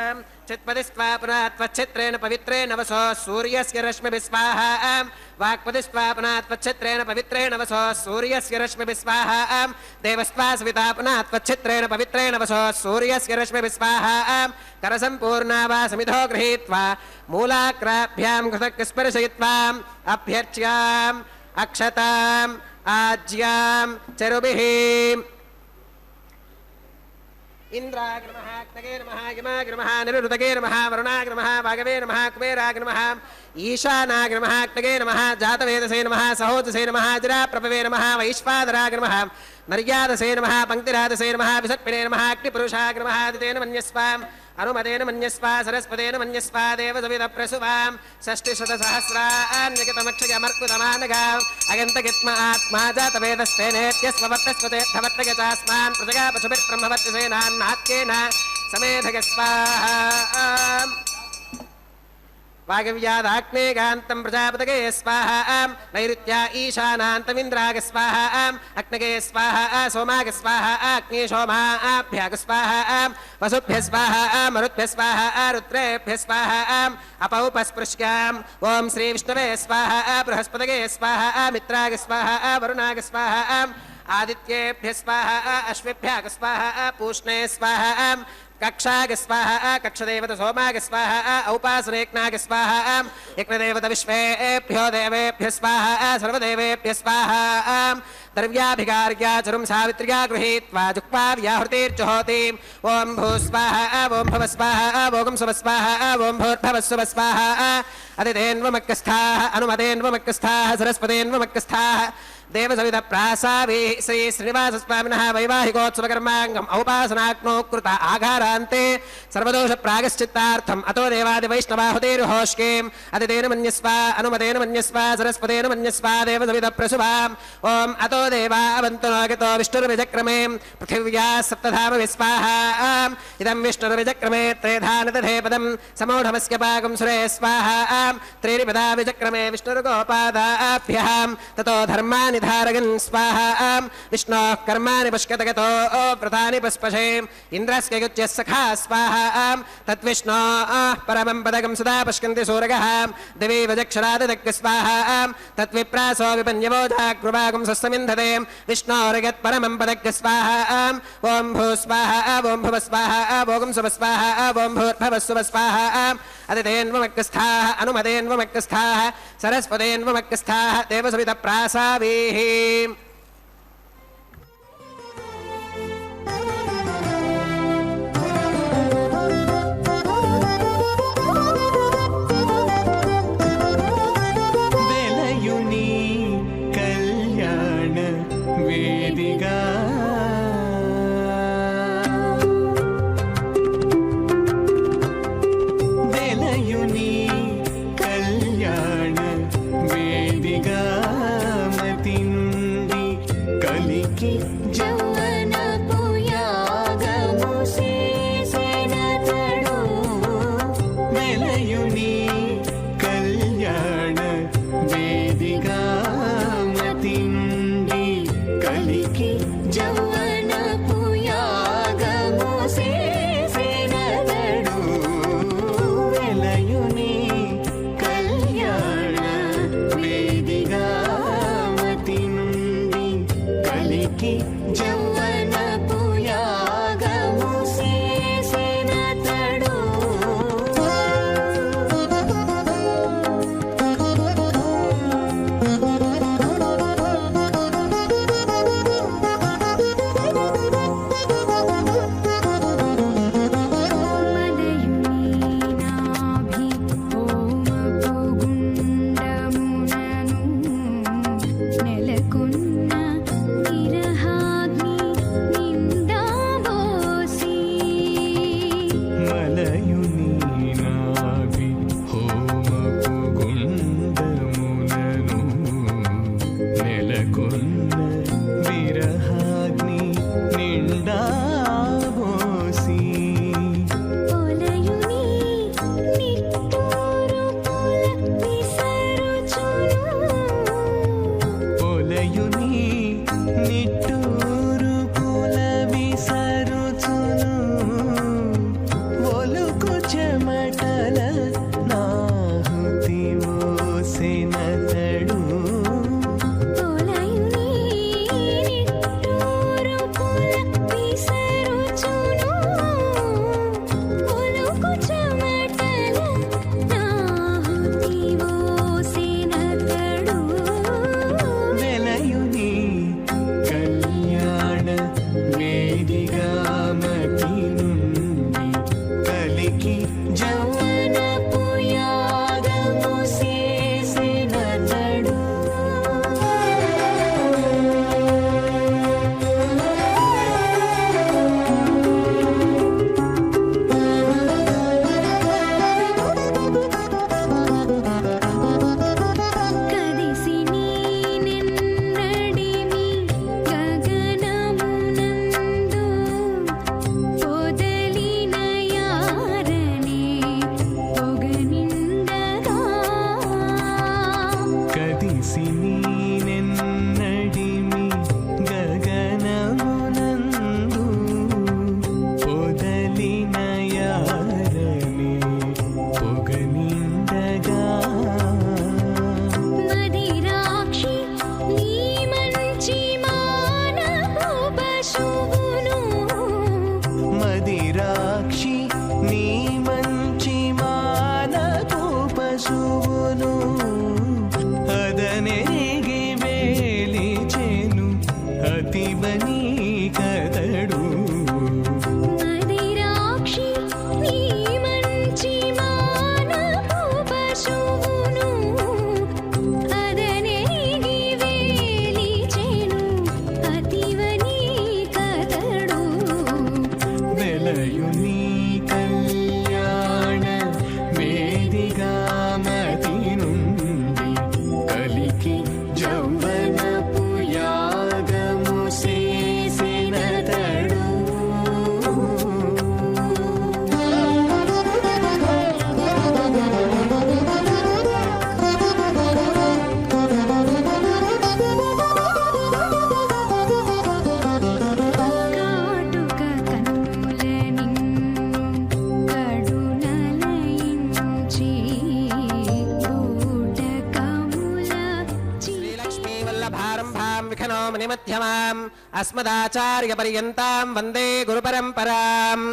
Speaker 1: चित्पतिस्त्वा पुनः त्वच्छित्रेण पवित्रेण वसो सूर्यस्य रश्मिभिः स्वाहा वाक्पतिस्त्वा पुनः त्वच्छित्रेण पवित्रेण वसो सूर्यस्य रश्मिभिः स्वाहा देवस्त्वा सविता पुनः त्वच्छित्रेण पवित्रेण वसो सूर्यस्य रश्मिभिः स्वाहा करसम्पूर्णा वा समिधो गृहीत्वा मूलाग्राभ्यां घृतक् स्पर्शयित्वा अभ्यर्च्याम् अक्षताम् आज्यां चरुभिः इंद्राग् नमः अग्नगे नमः यमाग् नमः निरुतगे नमः वरुणाग् नमः वागवे नमः कुबेराग् नमः ईशानाग् नमः अग्नगे नमः जातवेदसे नमः सहोजसे नमः जराप्रभवे नमः वैश्वानराग् नमः मर्यादसे नमः पङ्क्तिरादसे नमः विसर्पिणे नमः अग्निपुरुषाग् नमः आदितेन मन्यस्वाम् अनुमतेन मन्यस्वा सरस्वतेन मन्यस्वा देवसवितप्रसुवां षष्टिशतसहस्रान्यगतमक्षयमर्कुतमानगाम् अगन्तगित्म आत्मा जातवेदस्तेनेत्यस्ववर्तस्वते धवर्तगतास्मान् प्रजगा पशुभिर्ब्रह्मवर्त्यसेनान्नात्येन समेधगस्वाहा वागव्यादाग्नेगान्तं प्रजापतगे स्वाहा नैऋत्या ईशानान्तमिन्द्राग स्वाहा अग्नगे स्वाहा सोमाग स्वाहा अग्निशोमाभ्याग स्वाहा वसुभ्यः स्वाहा मरुद्भ्यः स्वाहा रुद्रेभ्यः स्वाहा अपौपस्पृश्याम् ॐ श्रीविष्णवे स्वाहा बृहस्पतगे स्वाहा मित्राग स्वाहा वरुणाग स्वाहा आदित्येभ्यः स्वाहा अश्विभ्याग स्वाहा पूष्णे स्वाहा कक्षाग स्वाहा कक्षदेवत सोमाग स्वाहा औपासनेयज्ञाग स्वाहा यज्ञदेवत विश्वेभ्यो देवेभ्यः स्वाहा सर्वदेवेभ्यः स्वाहा द्रव्याभिकार्या चरुं सावित्र्या गृहीत्वा जुक्त्वा व्याहृतिर्जुहोति ॐ भूस्वाहा ॐ भवस्वाहा ॐ सुवस्वाहा ॐ भूर्भवस्सुवस्वाहा अदितेन्वमक्कस्थाः अनुमतेन्वमक्कस्थाः सरस्वतेन्वमक्कस्थाः देवसवितप्रासावे श्री श्रीनिवासस्वामिनः वैवाहिकोत्सवकर्माङ्गम् औपासनाग्नौ कृत आघारान्ते सर्वदोषप्रागश्चित्तार्थम् अतो देवादिवैष्णवाहुतेरुहोष्कीम् अदितेन मन्यस्वा अनुमतेन मन्यस्वा सरस्वतेन मन्यस्वा देवसवितप्रसुवाम् ॐ अतो देवा अवन्तु नोगतो विष्णुर्विजक्रमे पृथिव्या सप्तधाम विस्वाहा इदं विष्णुर्विजक्रमे त्रेधानदधे पदं समौढमस्य पाकं सुरे स्वाहा त्रीणि पदा विजक्रमे विष्णुर्गोपादाभ्यः ततो धर्मानि ధారయన్ స్వాహా విష్ణోః కర్మాణి పుష్కతగతో వ్రతాని పుష్పశే ఇంద్రస్య యుజ్య సఖా స్వాహా తద్విష్ణోః పరమం పదకం సదా పుష్కంతి సూరగః దివి వజక్షరాదదగ్గ స్వాహా తద్విప్రాసో విపన్యవోజాగ్రువాగం సస్సమింధతే విష్ణోరగత్ పరమం పదగ్గ స్వాహా ఓం భూ స్వాహా ఓం భువ స్వాహా ఓం శుభ స్వాహా ఓం భూర్భవ శుభ స్వాహా అదితేన్వమగ్గస్థాః అనుమదేన్వమగ్గస్థాః సరస్వతేన్వమగ్గస్థాః దేవసవిత ప్రాసావేః
Speaker 3: వెలయుని కళ్యాణ వేదిగా వెలయుని కళ్యాణ వేదిగా మతి నుండి కలికి
Speaker 4: జౌవనపు యాగము చేసెనతడు.
Speaker 3: వెలయుని కళ్యాణ వేదిగా మతి నుండి కలికి
Speaker 4: జౌవనపు యాగము చేసెనతడు.
Speaker 3: వెలయుని కళ్యాణ వేదిగా మతి నుండి కలికి
Speaker 4: జౌవనపు యాగము చేసెనతడు. మదయుని నాభి హోమపు గుండమునను నెలకొన్న విరహాగ్ని నిండా బోసి.
Speaker 3: మలయుని నిట్టూరు పుల విసరుచును ఒలుకు చెమటల నాహుతి ఓసెనతడు. వెలయుని కళ్యాణ వేదిగా మతి నుండి కలికి
Speaker 4: జౌవనపు
Speaker 1: मुनिमध्यमाम् अस्मदाचार्यपर्यन्तां वन्दे गुरुपरम्पराम्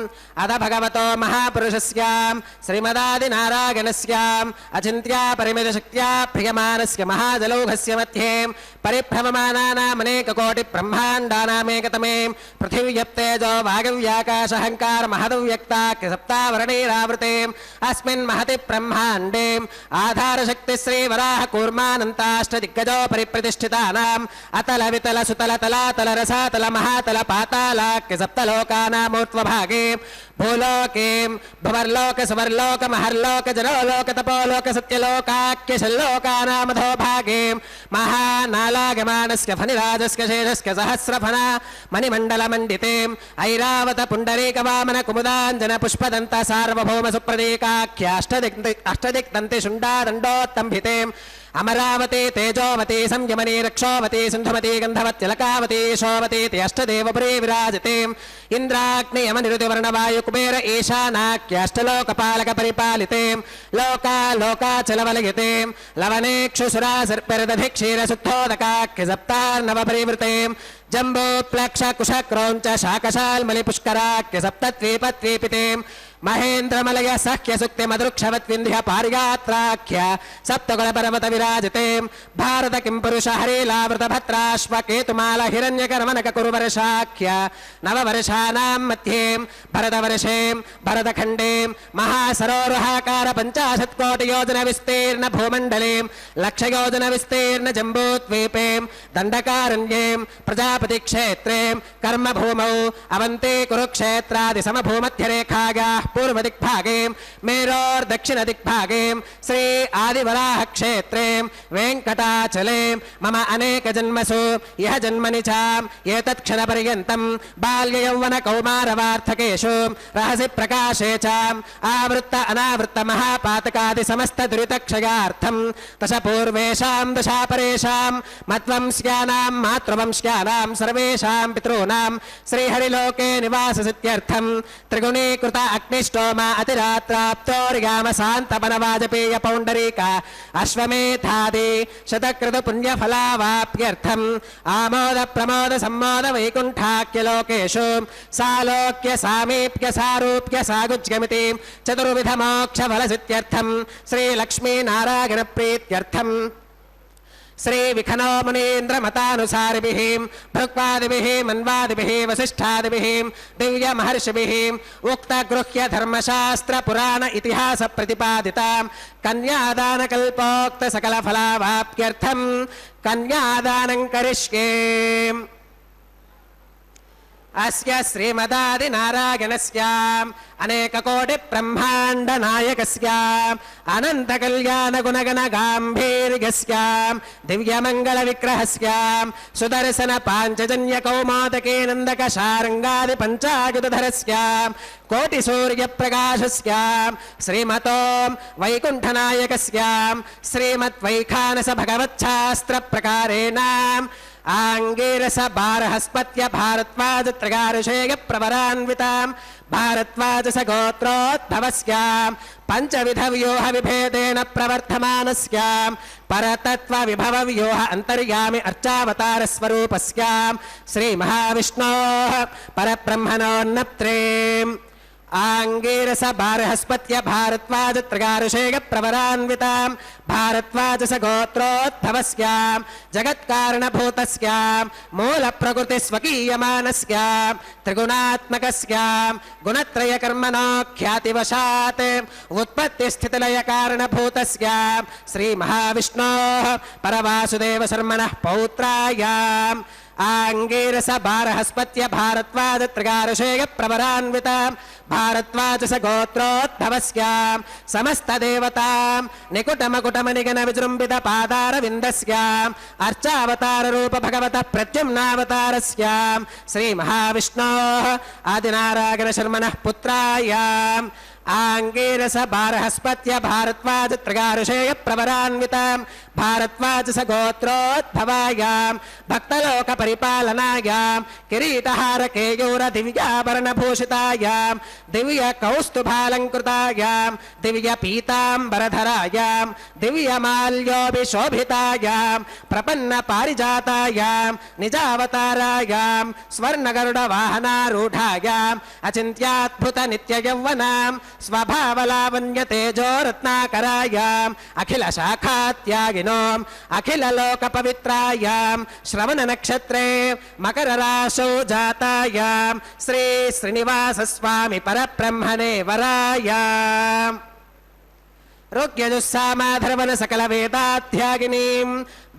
Speaker 1: अथ भगवतो महापुरुषस्याम् श्रीमदादिनारायणस्याम् अचिन्त्या परिमितशक्त्या प्रियमानस्य महाजलौघस्य मध्ये परिभ्रममानानामनेककोटिब्रह्माण्डानामेकतमे पृथिव्यप्तेजो वागव्याकाशहङ्कार महदव्यक्ताख्य सप्तावरणैरावृते अस्मिन् महति ब्रह्माण्डे आधारशक्तिश्रीवराह कूर्मानन्ताष्टदिग्गजो परिप्रतिष्ठितानाम् अतल वितल सुतल तलातल रसातल महातल पातालाख्य सप्तलोकानामूर्ध्वभागे भूलोके भुवर्लोक सुवर्लोक महर्लोक जनोलोक तपोलोक सत्यलोकाख्य षल्लोकानामधो भागे महानालागमानस्य फणिराजस्य शेषस्य सहस्रफणा मणिमण्डलमण्डिते ऐरावत पुण्डरीक वामन कुमुदाञ्जन पुष्पदन्त सार्वभौम सुप्रतीकाख्याष्टदिक्दन्ति शुण्डादण्डोत्तम्भिते अमरावती तेजोवती संयमनी रक्षोवती सिन्धुमती गन्धवत्यलकावती शोवती अष्टदेवपुरी विराजते इन्द्राग्नि यमनिरुतिवर्णवायु कुबेर ईशानाख्याष्टलोकपालक परिपालिते लोका लोकाचलवलयते लवनेक्षुसुरा सर्पिर्दधि क्षीरसुद्धोदकाख्य सप्तार्णवपरिवृते जम्बो प्लक्ष कुश क्रौञ्च शाकशाल्मलि पुष्कराख्य सप्तद्वीपद्वीपिते महेन्द्रमलय सख्य सुक्ति मधुक्षवत्विन्ध्य पारियात्राख्य सप्तकुलपर्वत विराजते भारत किं पुरुष हरिलावृत भद्राश्व केतुमाल हिरण्यकर्मनक कुरुवर्षाख्य नववर्षाणां मध्ये भरतवर्षे भरतखण्डे महासरोरुहाकार 50 कोटि योजन विस्तीर्ण भूमण्डले लक्षयोजन विस्तीर्ण जम्बूद्वीपे दण्डकारण्ये प्रजापति क्षेत्रे कर्मभूमौ अवन्ते कुरुक्षेत्रादि समभूमध्यरेखायाः पूर्व दिग्भागे मेरोर् दक्षिण दिग्भागे श्री आदिवराह क्षेत्रे वेंकटाचले मम अनेक जन्मसु यह जन्मनि च एतत् क्षण पर्यन्तं बाल्य यौवन कौमार वार्धकेषु रहसि प्रकाशे च आवृत्त अनावृत्त महापातकादि समस्त दुरित क्षयार्थं दश पूर्वेषां दशा परेषां मद्वंस्यानां मातृवंस्यानां सर्वेषां पितॄणां श्रीहरिलोके निवाससिद्ध्यर्थं त्रिगुणीकृत अग्निष्टोम अतिरात्राप्तोर्याम शान्तपनवाजपेय पौण्डरीक अश्वमेधादि शतकृत पुण्यफलावाप्यर्थम् आमोद प्रमोद सम्मोद वैकुण्ठाख्य लोकेषु सालोक्य सामीप्य सारूप्य सागुज्यमिति चतुर्विध मोक्ष फलसिद्ध्यर्थम् श्रीलक्ष्मीनारायण प्रीत्यर्थम् श्री विखनो मुनीन्द्र मतानुसारिभिः भृक्वादिभिः मन्वादिभिः वसिष्ठादिभिः दिव्य महर्षिभिः उक्त गृह्य धर्मशास्त्र पुराण इतिहास प्रतिपादिता कन्यादान कल्पोक्त सकल फलावाप्त्यर्थं कन्यादानं करिष्ये अस्य श्रीमदादिनारायणस्य अनेककोटि ब्रह्माण्ड नायकस्य अनंत कल्याण गुणगण गांभीर्यस्य दिव्यमंगल विग्रहस्य सुदर्शन पांचजन्य कौमादके नंदक शारंगादि पंचायुधधरस्य कोटि सूर्य प्रकाशस्य श्रीमतो वैकुंठनायकस्य श्रीमद्वैखानस भगवच्छास्त्र प्रकारेण आंगीरस बारहस्पत्य भारद्वाज त्रगारशेय प्रवरान्विताम् भारद्वाज गोत्रोद्भवस्याम् पंचविध व्यूह विभेदेन प्रवर्धमानस्य परतत्व विभव व्यूह अंतर्यामि अर्चावतार स्वरूपस्याम् श्री महाविष्णोः परब्रह्मणोन्नत्रे आंगीरस बारहस्पत्य भारद्वाज त्रगारशेय प्रवरान्विताम् भारद्वाज गोत्रोद्भवस्याम् जगत्कारणभूतस्याम् मूल प्रकृति स्वकीयमानस्याम् त्रिगुणात्मकस्याम् गुणत्रय कर्मणो ख्यातिवशात् उत्पत्ति स्थितिलय कारणभूतस्याम् श्री महाविष्णोः परवासुदेव शर्मणः पौत्रायाम् आंगीरस बारहस्पत्य भारद्वाज त्रगारशेय प्रवरान्विताम् भारद्वाज गोत्रोद्भवस्याम् समस्त देवताम् निकुटमकुटम निगन विजृंभित पादार विन्दस्याम् अर्चावतार रूप भगवत प्रद्युम्नावतारस्याम् श्री महाविष्णोः आदिनारायण शर्मणः पुत्रायाम् ఆంగీరస బారహస్పత్య భారద్వాజ త్రిగారుషేయ ప్రవరాన్వితాం భారద్వాజ సగోత్రోద్భవాయాం భక్తలోక పరిపాలనాయాం కిరీటహార కేయూర దివ్యాభరణభూషితాయాం దివ్య కౌస్తుభాలంకృతాయాం దివ్య పీతాంబరధరాయాం దివ్యమాల్యోభిశోభితాయాం ప్రపన్న పారిజాతాయాం నిజావతారాయాం స్వర్ణగరుడ వాహనారూఢాయాం అచింత్యాద్భుత నిత్య యౌవనాం స్వభావలావణ్య తేజో రత్నాకరాయాం అఖిల శాఖాత్యాగినోం అఖిల లోక పవిత్రాయాం శ్రవణ నక్షత్రే మకర రాశౌ జాతాయాం శ్రీ శ్రీనివాస స్వామి పరబ్రహ్మణే వరాయాం రోగ్యజుస్సామాధర్వన సకల వేదాధ్యాగినీం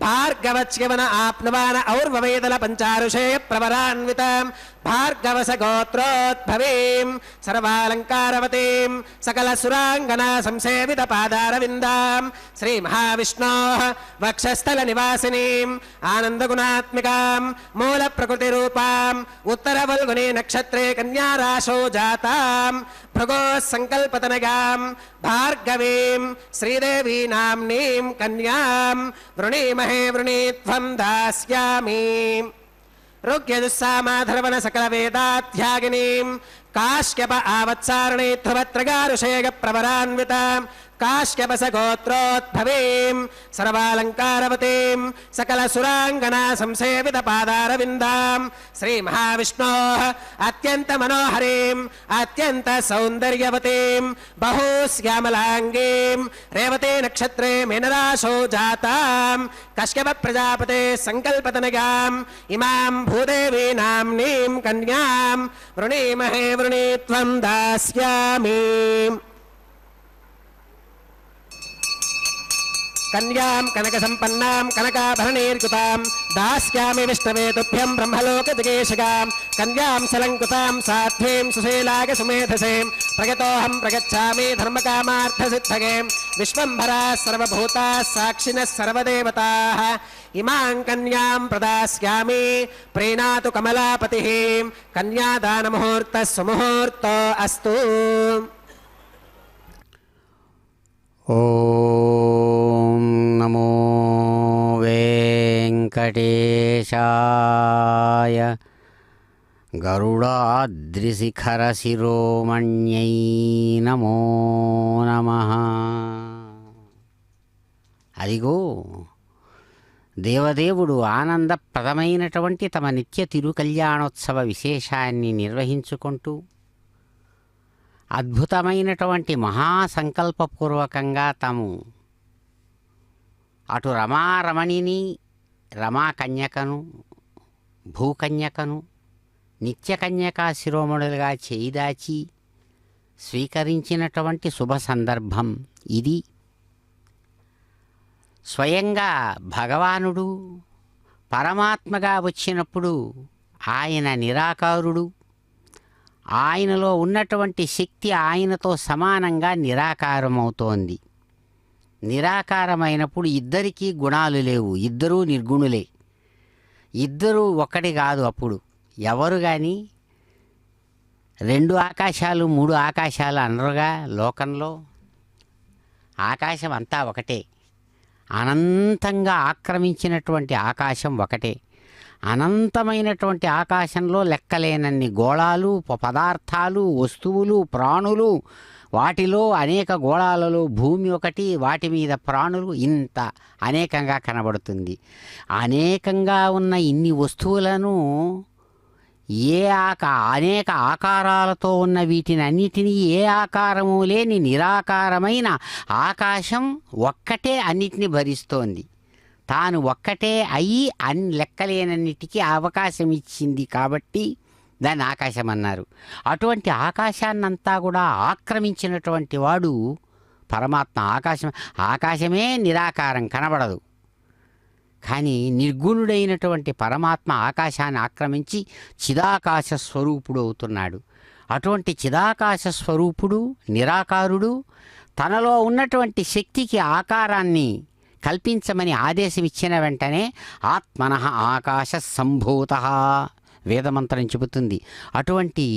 Speaker 1: భార్గవచ్యవన ఆప్నువాన ఔర్వవేదల పంచారుషేయ ప్రవరాన్వితాం భార్గవస గోత్రోద్భవీం సర్వాలంకారవతీం సకల సురాంగనా సంసేవిత పాదారవిందాం శ్రీ మహావిష్ణోః వక్షస్థల నివాసినీం ఆనందగుణాత్మికాం మూల ప్రకృతి రూపాం ఉత్తర వల్గుని నక్షత్రే కన్యారాశో జాతాం భృగో సంకల్పతనయాం భార్గవీం శ్రీదేవీ నామ్నీం కన్యాం వృణీమహే వృణీత్వం దాస్యామి రోగ్యజుస్సామాధర్వణ సకల వేదాధ్యాగినీం కాశ్యప ఆవత్సారణే ధ్రువత్రగారుషేయ ప్రవరాన్వితాం కాశ్యపస గోత్రోద్భవీం సర్వాలంకారవతీం సకల సురాంగనా సంసేవిత పాదారవిందాం శ్రీ మహావిష్ణోః అత్యంత మనోహరీం అత్యంత సౌందర్యవతీం బహూశ్యామలాంగీం రేవతే నక్షత్రే మీనరాశో జాతాం కశ్యప ప్రజాపతే సంకల్పతనయాం ఇమాం భూదేవీ నామ్నీం కన్యాం వృణీమహే వృణీత్వం దాస్యామి కన్యాం కనక సంపన్నాం కనకాభరణీర్కృతాం దాస్యామి విష్ణవే తుభ్యం బ్రహ్మలోక జిగేషగాం కన్యాం సలంకృతాం సాధ్వీం సుశీలాగ సుమేధసేం ప్రగతోహం ప్రగచ్ఛామి ధర్మకామార్థసిద్ధగే విశ్వంభరా సర్వభూతా సాక్షినః సర్వదేవతాః ఇమాం కన్యాం ప్రదాస్యామి ప్రీణాతు కమలాపతిః కన్యాదానముహూర్తః సుముహూర్తో అస్తు.
Speaker 2: ఓం నమో వెంకటేశాయ గరుడాద్రిశిఖరశిరోమణ్యై నమో నమః. అదిగో దేవదేవుడు ఆనందప్రదమైనటువంటి తమ నిత్య తిరుకల్యాణోత్సవ విశేషాన్ని నిర్వహించుకుంటూ అద్భుతమైనటువంటి మహాసంకల్పపూర్వకంగా తాము అటు రమారమణిని రమాకన్యకను భూకన్యకను నిత్యకన్యకా శిరోమణులుగా చేయిదాచి స్వీకరించినటువంటి శుభ సందర్భం ఇది. స్వయంగా భగవానుడు పరమాత్మగా వచ్చినప్పుడు ఆయన నిరాకారుడు, ఆయనలో ఉన్నటువంటి శక్తి ఆయనతో సమానంగా నిరాకారమవుతోంది. నిరాకారమైనప్పుడు ఇద్దరికీ గుణాలు లేవు, ఇద్దరూ నిర్గుణులే, ఇద్దరూ ఒకటి కాదు. అప్పుడు ఎవరు కానీ 2 ఆకాశాలు 3 ఆకాశాలు అనరుగా. లోకంలో ఆకాశం అంతా ఒకటే, అనంతంగా ఆక్రమించినటువంటి ఆకాశం ఒకటే. అనంతమైనటువంటి ఆకాశంలో లెక్కలేనన్ని గోళాలు, పదార్థాలు, వస్తువులు, ప్రాణులు, వాటిలో అనేక గోళాలలో భూమి ఒకటి, వాటి మీద ప్రాణులు, ఇంత అనేకంగా కనబడుతుంది. అనేకంగా ఉన్న ఇన్ని వస్తువులను అనేక ఆకారాలతో ఉన్న వీటిని అన్నిటినీ ఏ ఆకారము లేని నిరాకారమైన ఆకాశం ఒక్కటే అన్నిటినీ భరిస్తోంది. తాను ఒక్కటే అయి లెక్కలేనన్నిటికీ అవకాశం ఇచ్చింది కాబట్టి దాన్ని ఆకాశం అన్నారు. అటువంటి ఆకాశాన్నంతా కూడా ఆక్రమించినటువంటి వాడు పరమాత్మ. ఆకాశమే నిరాకారం, కనబడదు. కానీ నిర్గుణుడైనటువంటి పరమాత్మ ఆకాశాన్ని ఆక్రమించి చిదాకాశ స్వరూపుడు అవుతున్నాడు. అటువంటి చిదాకాశ స్వరూపుడు నిరాకారుడు తనలో ఉన్నటువంటి శక్తికి ఆకారాన్ని కల్పించమని ఆదేశం ఇచ్చిన వెంటనే ఆత్మనః ఆకాశ సంభూతః వేదమంత్రం చెబుతుంది. అటువంటి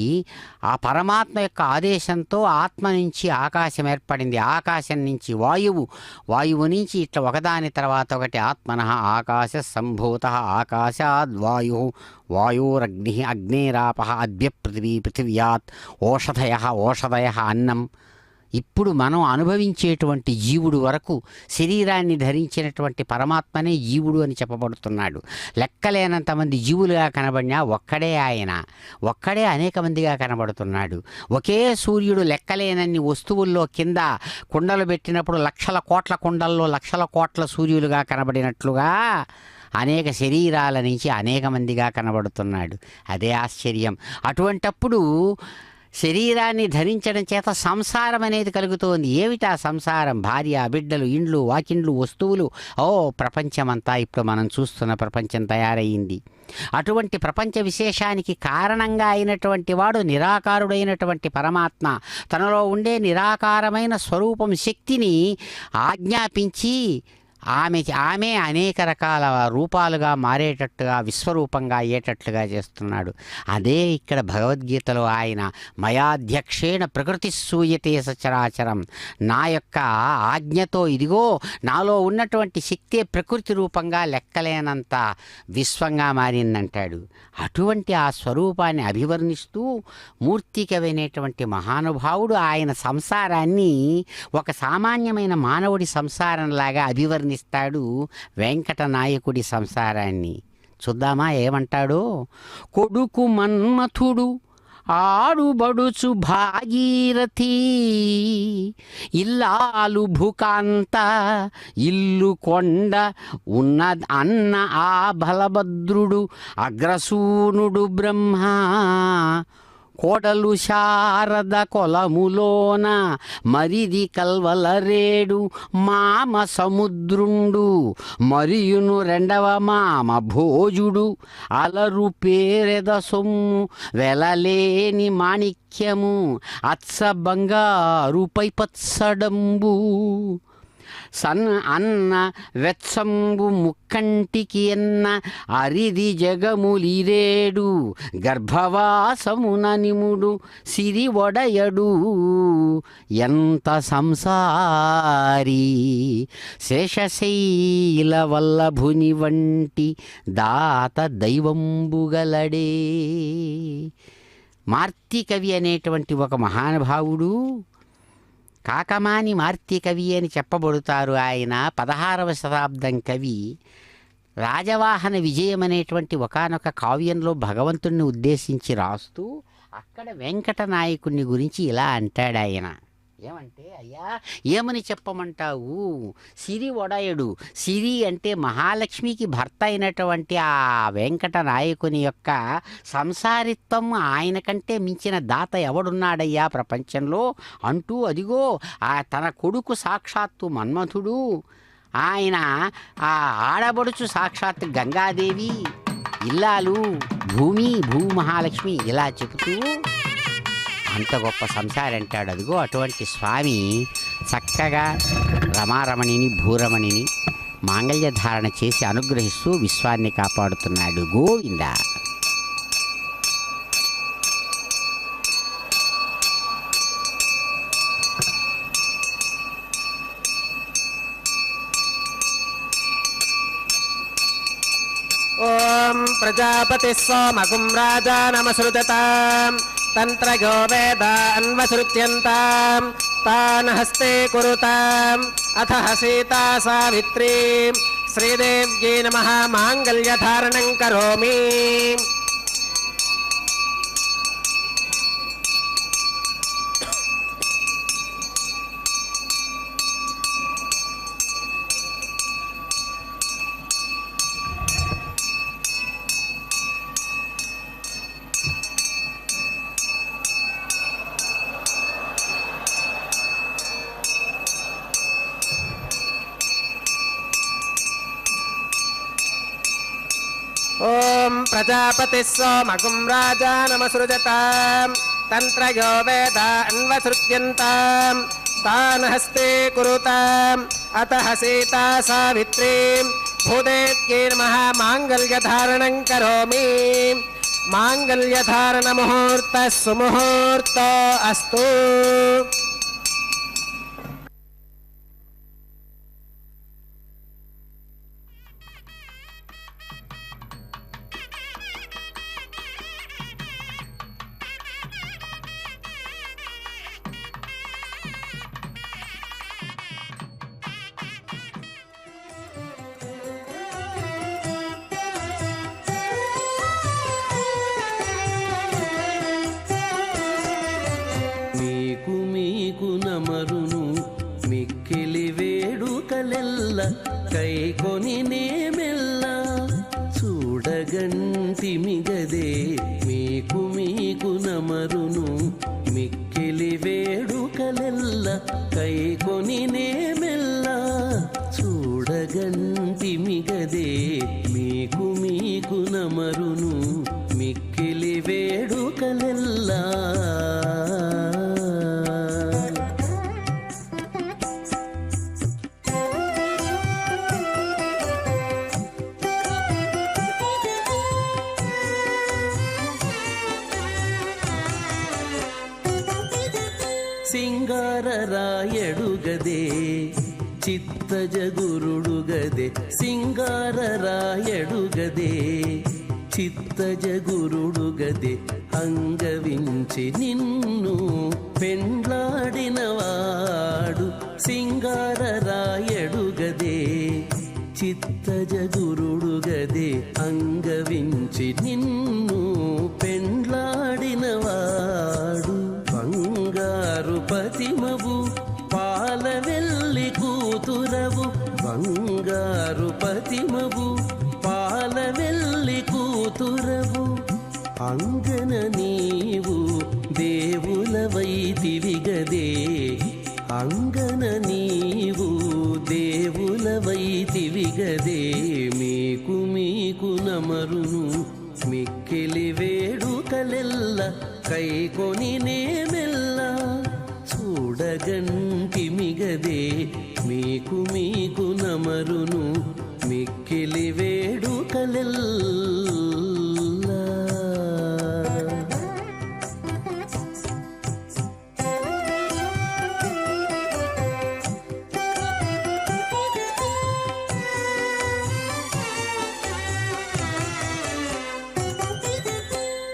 Speaker 2: ఆ పరమాత్మ యొక్క ఆదేశంతో ఆత్మ నుంచి ఆకాశం ఏర్పడింది, ఆకాశం నుంచి వాయువు, వాయువు నుంచి ఇట్లా ఒకదాని తర్వాత ఒకటి ఆత్మనః ఆకాశ సంభూత ఆకాశాద్ వాయు, వాయోరగ్ని, అగ్నేరాప, అద్భ్య పృథివీ, పృథివ్యాత్ ఓషధయ, ఓషధయ అన్నం. ఇప్పుడు మనం అనుభవించేటువంటి జీవుడు వరకు శరీరాన్ని ధరించినటువంటి పరమాత్మనే జీవుడు అని చెప్పబడుతున్నాడు. లెక్కలేనంతమంది జీవులుగా కనబడినా ఒక్కడే ఆయన, ఒక్కడే అనేక మందిగా కనబడుతున్నాడు. ఒకే సూర్యుడు లెక్కలేనన్ని వస్తువుల్లో కింద కుండలు పెట్టినప్పుడు లక్షల కోట్ల కుండల్లో లక్షల కోట్ల సూర్యులుగా కనబడినట్లుగా అనేక శరీరాల నుంచి అనేక మందిగా కనబడుతున్నాడు. అదే ఆశ్చర్యం. అటువంటప్పుడు శరీరాన్ని ధరించడం చేత సంసారం అనేది కలుగుతోంది. ఏమిటా సంసారం? భార్య, బిడ్డలు, ఇండ్లు, వాకిండ్లు, వస్తువులు, ప్రపంచమంతా ఇప్పుడు మనం చూస్తున్న ప్రపంచం తయారయ్యింది. అటువంటి ప్రపంచ విశేషానికి కారణంగా అయినటువంటి వాడు నిరాకారుడైనటువంటి పరమాత్మ. తనలో ఉండే నిరాకారమైన స్వరూపం శక్తిని ఆజ్ఞాపించి ఆమె అనేక రకాల రూపాలుగా మారేటట్టుగా, విశ్వరూపంగా అయ్యేటట్లుగా చేస్తున్నాడు. అదే ఇక్కడ భగవద్గీతలో ఆయన మయాధ్యక్షేణ ప్రకృతి సూయతే సచరాచరం, నా యొక్క ఆజ్ఞతో ఇదిగో నాలో ఉన్నటువంటి శక్తే ప్రకృతి రూపంగా లెక్కలేనంత విశ్వంగా మారిందంటాడు. అటువంటి ఆ స్వరూపాన్ని అభివర్ణిస్తూ మూర్తికమైనటువంటి మహానుభావుడు ఆయన సంసారాన్ని ఒక సామాన్యమైన మానవుడి సంసారంలాగా అభివర్ణిస్తాడు, వెంకటనాయకుడి సంసారాన్ని. చూద్దామా ఏమంటాడో? కొడుకు మన్మథుడు ఆడుబడుచు భాగీరథి, ఇల్లాలు భుకాంత ఇల్లు కొండ ఉన్న అన్న ఆ బలభద్రుడు, అగ్రసూనుడు బ్రహ్మ, కోడలు శారద కొలములోన మరిది కల్వలరేడు మామ సముద్రుండు, మరియును రెండవ మామ భోజుడు, అలరు పేరెద సొమ్ము వెలలేని మాణిక్యము, అత్స బంగారు పైపత్సడంబు, అన్న వెత్సంబు ముక్కంటికి ఎన్న అరిది జగములిరేడు, గర్భవాసమున నిముడు సిరి ఒడయడు, ఎంత సంసారి శేషశైల వల్లభుని వంటి దాత దైవంబుగలడే. మార్తికవి అనేటువంటి ఒక మహానుభావుడు, కాకమాని మార్తికవి అని చెప్పబడుతారు. ఆయన 16వ శతాబ్దం కవి. రాజవాహన విజయం అనేటువంటి ఒకానొక కావ్యంలో భగవంతుణ్ణి ఉద్దేశించి రాస్తూ అక్కడ వెంకటనాయకుడిని గురించి ఇలా అంటాడు ఆయన. ఏమంటే, అయ్యా ఏమని చెప్పమంటావు? సిరి ఒడయుడు, సిరి అంటే మహాలక్ష్మికి భర్త అయినటువంటి ఆ వెంకట నాయకుని యొక్క సంసారిత్వం ఆయన కంటే మించిన దాత ఎవడున్నాడయ్యా ప్రపంచంలో అంటూ, అదిగో తన కొడుకు సాక్షాత్తు మన్మథుడు, ఆయన ఆ ఆడబడుచు సాక్షాత్తు గంగాదేవి, ఇల్లాలు భూమహాలక్ష్మి ఇలా చెబుతూ అంత గొప్ప సంసారి అంటాడు. అదిగో అటువంటి స్వామి చక్కగా రమారమణిని, భూరమణిని మాంగళ్య ధారణ చేసి అనుగ్రహిస్తూ విశ్వాన్ని కాపాడుతున్నాడు. గోవింద.
Speaker 1: ఓం ప్రజాపతి సోమగుం రాజానమసృజతాం తంత్రగో వేదాన్వసృత్యంతాం తాన్ హస్తే కురుతాం అథ సీతా సావిత్రీ శ్రీదేవ్యై నమః మాంగళ్యధారణం కరోమి. ఓం ప్రజాపతి సోమగుం రాజానమసృజతాం తంత్రయో వేదాన్వసృత్యంతాం తాన్ హస్తే కురుతాం అతః సీతా సావిత్రీ భూదేవ్యై నమః మాంగళ్యధారణం కరోమి. మాంగళ్యధారణ ముహూర్త సుముహూర్త అస్తు.
Speaker 3: మీకు మీకు నమరును మిక్కిలి వేడుకలెల్ల కైకొని నేమెల్ల చూడగంటిమిగదే. మీకు మీకు నమరును మిక్కిలి వేడుకలెల్ల కైకొని నేమెల్ల చూడగంటిమిగదే. మీకు మీకు నమరును మిక్కిలి వేడుకలెల్లా. సింగారరాయడుగదే చిత్తజగురుడుగదే. సింగారరాయడుగదే చిత్తజగురుడుగదే. అంగవించి నిన్ను పెండ్లాడినవాడు సింగారరాయడుగదే చిత్తజగురుడుగదే. అంగవించి నిన్ను పెండ్లాడినవాడు బంగారు పతిమవు పాలవెల్లి కూతురవు. బంగారు పతిమవు పాలవెల్లి కూతురవు. అంగన నీవు దేవులవైతివిగదే. అంగన నీవు దేవులవైతివిగదే. మీకు మీకు నమరును మిక్కిలి వేడుకలెల్ల కైకొని నేమెల్ల చూడగంటిమిగదే. మీకు మీకు నమరును మిక్కిలి వేడుకలెల్లా.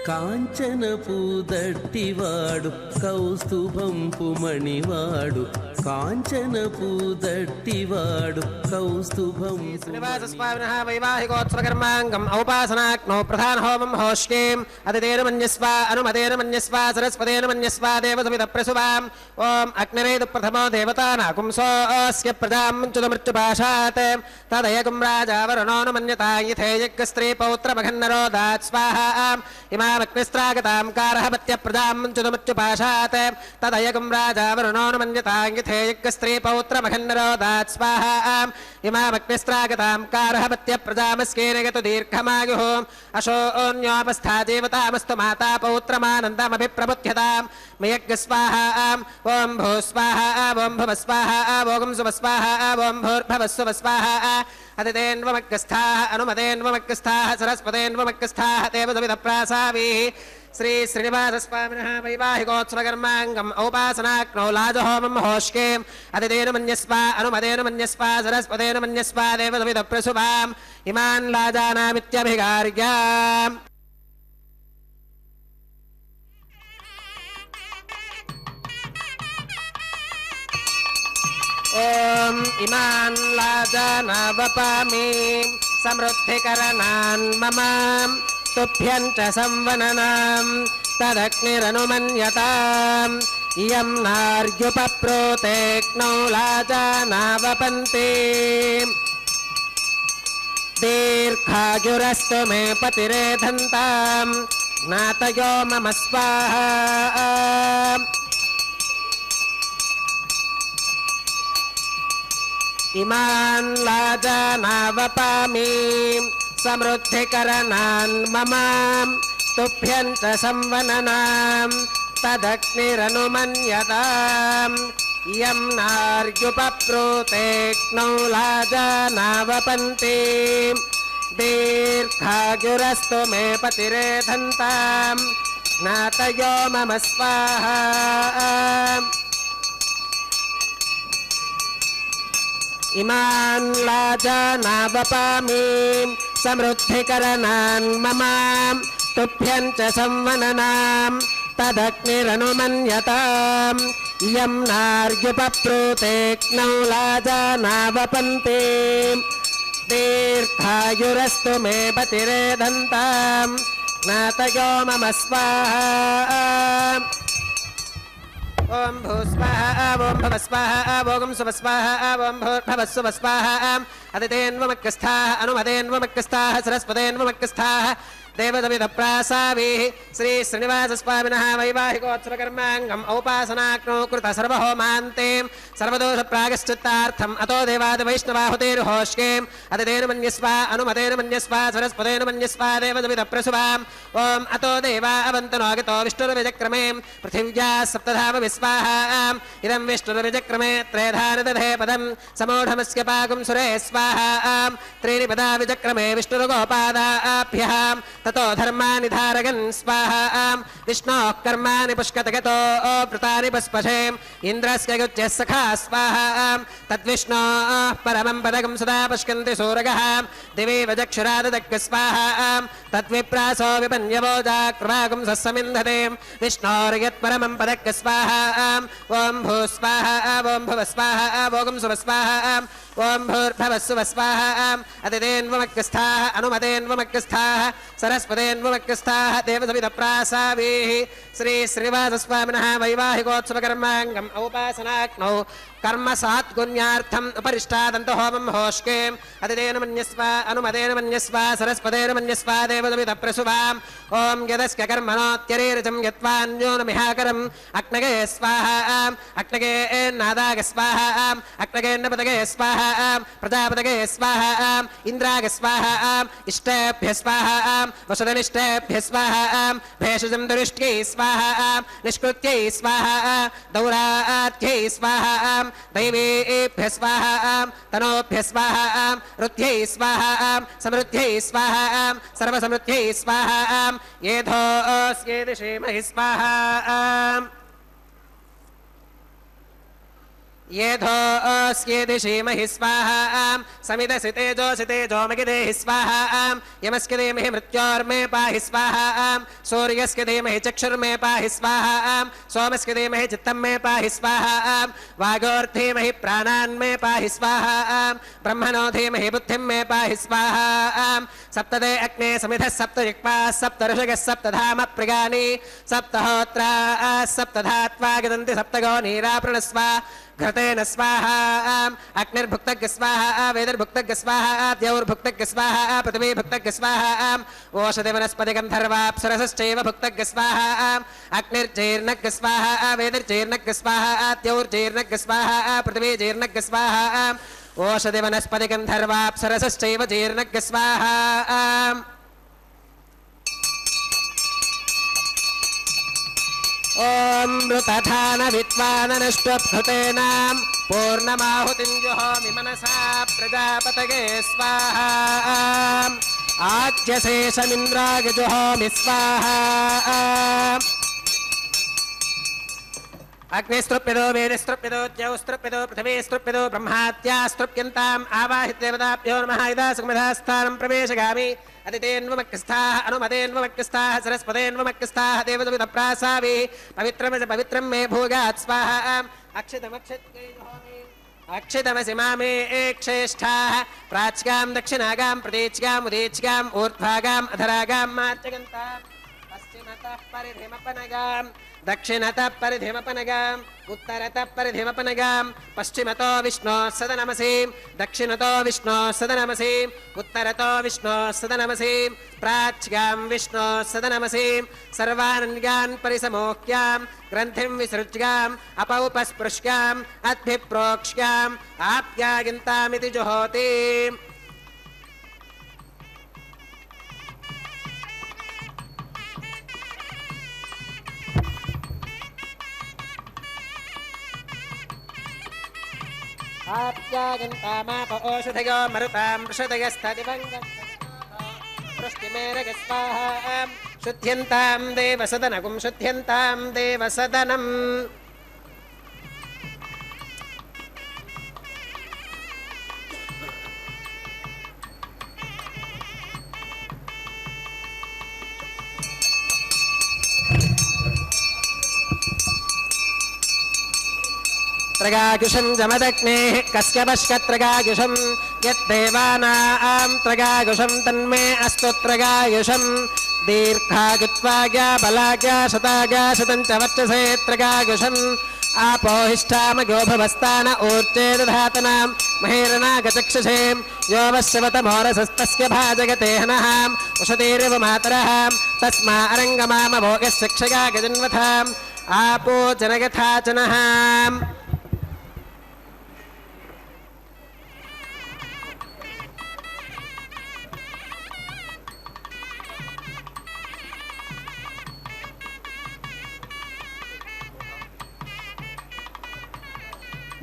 Speaker 3: కాంచనపు దట్టివాడు కౌస్తుభంపు మణివాడు. కాంచనపు దట్టివాడు కౌస్తుభం.
Speaker 1: శ్రీనివాస స్వామినః వైవాహికోత్సవకర్మాంగం ఔపాసనాగ్నో ప్రధాన హోమం హోష్కేం అతిథేన మన్యస్వ అనుమతేన మన్యస్వ సరస్వతేన మన్యస్వ దేవసమిత ప్రసువాం. ఓం అగ్నిరేదు ప్రథమో దేవతానాకుంసోऽస్య ప్రజాం చుతమృత్యుపాశాత్ తదయకం రాజావరుణోను మన్యతా యథేయజ్ఞస్త్రీ పౌత్రమఘన్నరో దాత్ స్వాహా. ఇమామగ్నిస్త్రాగతాం కారహపత్య ప్రజాం చుతమృత్యుపాశాత్ తదయకం రాజావరుణోను మన్యతా యథేయజ్ఞస్త్రీ పౌత్రమఘన్నరో దాత్ స్వాహా. ఇమామగ్నిస్త్రాగతాం కారహపత్య ప్రజామస్కేనగతు దీర్ఘమాయుః. అశోన్యోపస్థా దేవతామస్తు మాతా పౌత్రమానందమభిప్రబుధ్యతాం. మయజ్ఞ స్వాహా. ఓం భూ స్వాహా. ఓం భువ స్వాహా. ఓం శుభ స్వాహా. ఓం భూర్భవస్సువ స్వాహా. అతిథేన్వమగ్స్థాః అనుమతేన్వమగ్స్థాః సరస్వతేన్వమగ్స్థాః దేవసవిత ప్రాసావీః. శ్రీ శ్రీనివాస స్వామినః వైవాహికోత్సవకర్మాంగం ఔపాసనాగ్నౌ లాజహోమం హోష్కేం అతిథేన మన్యస్వ అనుమతేన మన్యస్వ సరస్వతేన మన్యస్వ దేవసవిత ప్రసువాం. ఇమాన్ లాజానామిత్యభిగార్య. ఓం ఇమాన్ లాజానావపామి సమృద్ధికరణాన్ మమ తుభ్యం చ సంవననాం తదగ్నిరనుమన్యతాం. ఇయం నార్యుపప్రోతేక్నౌ లాజానావపంతి. దీర్ఘాయురస్తు మే పతిరేధంతాం జ్ఞాతయో మమ స్వాహా. ఇమాన్ లాజానావపామి సమృద్ధికరణాన్ మమ తుభ్యం చ సంవననాం తదగ్నిరనుమన్యతాం. ఇయం నార్యుపప్రోతేక్నౌ లాజానావపంతి. दीर्घायुरस्तु मे पतिरेधन्ताम् ज्ञातयो मम स्वाहा इमान् लाजानावपामि समृद्धिकरणान् मम तुभ्यं च संवननाम् तदग्निरनुमन्यताम् इयं नार्युपप्रोते क्नौ लाजानावपन्ति दीर्घायुरस्तु मे पतिरेधन्ताम् ज्ञातयो मम स्वाहा ओम भूस्वाहा ओम भवस्वाहा ओम सुवस्वाहा ओम भूर्भवस्सुवस्वाहा अदितेन्वमक्कस्थाः अनुमतेन्वमक्कस्थाः सरस्वतेन्वमक्कस्थाः देवदविदप्रासाभिः श्री श्रीनिवासस्वामिनः वैवाहिकोत्सवकर्माङ्गम् औपासनाग्नौ कृत सर्वहोमान्ते सर्वदोषप्रायश्चित्तार्थम् अतो देवादिवैष्णवाहुतेर्होष्येम् अदितेन मन्यस्वा अनुमतेन मन्यस्वा सरस्वतेन मन्यस्वा देवदविदप्रसुवाम् ओम अतो देवा अवन्तनोऽगितो विष्णुर्विजक्रमे पृथिव्याः सप्तधाम विस्वाहाम् इदं विष्णुर्विजक्रमे त्रेधानदधे पदम् समूढमस्य पाकं सुरे स्वाहाम् त्रीणि पदा विजक्रमे विष्णुर्गोपादाभ्यः ततो धर्मानि धारयन् स्वाहाम् विष्णोः कर्माणि पुष्कतगतो वृतानि पुष्पशेम् इन्द्रस्य युज्यः सखा स्वाहाम् तद्विष्णोः परमं पदकं सदा पुष्कन्ति सूरगः दिवि वजक्षुराददग् स्वाहाम् तद्विप्रासो विपन्यवोजाकृवागं सस्समिन्धते विष्णोर्यत्परमं पदक् स्वाहाम् ॐ भूस्वाहा ॐ भुवस्वाहा ॐ सुवस्वाहा ओम भूर्भवस्सुवस्वाहा अदितेन्वमक्कस्थाः अनुमतेन्वमक्कस्थाः सरस्वतेन्वमक्कस्थाः देवदविदप्रासाभिः श्री श्रीनिवासस्वामिनः वैवाहिकोत्सवकर्माङ्गम् औपासनाग्नौ कर्म सात्गुण्यार्थम् उपरिष्टादन्तहोमं होष्केम् अदितेन मन्यस्वा अनुमतेन मन्यस्वा सरस्वतेन मन्यस्वा देवदविदप्रसुवाम् ओम यदस्य कर्मणोत्यरीरजं यत्वान्योनमिहाकरम् अग्नगे स्वाहा अग्नगे नादाग स्वाहा अग्नगेन्नपतगे स्वाहा प्रजापतगे स्वाहा इन्द्राग स्वाहा इष्टेभ्य स्वाहा वसुधनिष्ठेभ्य स्वाहा भेषजं दुरिष्ट्यै स्वाहा निष्कृत्यै स्वाहा दौरात्यै स्वाहा दैवेभ्य स्वाहा तनोभ्य स्वाहा रुद्ध्यै स्वाहा समृद्ध्यै स्वाहा सर्वसमृद्ध्यै स्वाहा येधोऽस्येति श्रीमहि स्वाहा येधोऽस्येति श्रीमहि स्वाहा समिदसितेजो मगिदेहि स्वाहा यमस्के धीमहि मृत्योर्मे पाहि स्वाहा सूर्यस्के धीमहि चक्षुर्मे पाहि स्वाहा सोमस्के धीमहि चित्तं मे पाहि स्वाहा वागोर्धीमहि प्राणान् मे पाहि स्वाहा ब्रह्मणो धीमहि बुद्धिं मे पाहि स्वाहा सप्तदे अग्ने समिधः सप्तजिह्वाः सप्तऋषयः सप्तधाम प्रियाणि सप्तहोत्राः सप्तधात्वा गदन्ति सप्तगो नीराप्रणस्वा घृतेन स्वाहा अग्निर्भुक्तज्ञ स्वाहा वेदर्भुक्तज्ञ स्वाहा द्यौर्भुक्तज्ञ स्वाहा पृथिवीभुक्तज्ञ स्वाहा ओषधिवनस्पतिगन्धर्वाप्सरसश्चैव भुक्तज्ञ स्वाहा अग्निर्जीर्णज्ञ स्वाहा वेदर्जीर्णज्ञ स्वाहा द्यौर्जीर्णज्ञ स्वाहा पृथिवीजीर्णज्ञ स्वाहा ओषधिवनस्पतिगन्धर्वाप्सरसश्चैव जीर्णज्ञ स्वाहा ओम मृतधान विद्वाननष्टभृतेनां पूर्णमाहुतिं जुहोमि मनसा प्रजापतये स्वाहा आज्यशेषमिन्द्राय जुहोमि स्वाहा अग्निस्तृप्यदो वेदस्तृप्यदो द्यौस्तृप्यदो पृथिवीस्तृप्यदो ब्रह्माद्यास्तृप्यन्ताम् आवाहिदेवताभ्यो नमः इदासुमधास्थानं प्रवेशगामि अदितेन्वमक्कस्थाः अनुमतेन्वमक्कस्थाः सरस्वतेन्वमक्कस्थाः देवदविदप्रासाभिः पवित्रं मे भोगात् स्वाहा अक्षितमसि मामे एक्ष्ठेष्ठाः प्राच्यां दक्षिणागां प्रतीच्याम् उदीच्याम् ऊर्ध्वागाम् अधरागां मार्जगन्ताम् पश्चिमतः परिधिमपनगाम् दक्षिणतः परिधिमपनगाम् उत्तरतः परिधिमपनगाम् पश्चिमतो विष्णोः सदनमसि दक्षिणतो विष्णोः सदनमसि उत्तरतो विष्णोः सदनमसि प्राच्यां विष्णोः सदनमसि सर्वानन्यान् परिसमोक्याम् ग्रन्थिं विसृज्याम् अपौपस्पृश्याम् अद्भिप्रोक्ष्याम् आप्यायन्तामिति जुहोति आप्यागन्तामाप ओषधयो मरुतां वृषदयस्तदिवङ्गम् स्वस्तिमेरगस्वाहा शुद्ध्यन्तां देवसदनकुं शुद्ध्यन्तां देवसदनम् त्रगायुषं जमदग्नेः कस्य पश्कत्रगायुषं यद्देवानां त्रगायुषं तन्मे अस्तु त्रगायुषं दीर्घायुत्वाया बलाया शताया शतं च वर्चसे त्रगायुषम् आपोहिष्ठामगो भवस्तान ऊर्जे दधातनां महेरनागचक्षुषे यो वश्यवतमोरसस्तस्य भाजगते हनः उषतीरिव मातरः तस्मा अरङ्गमामभो यस्य क्षया गजन्वथाम् आपो जनयथा जनः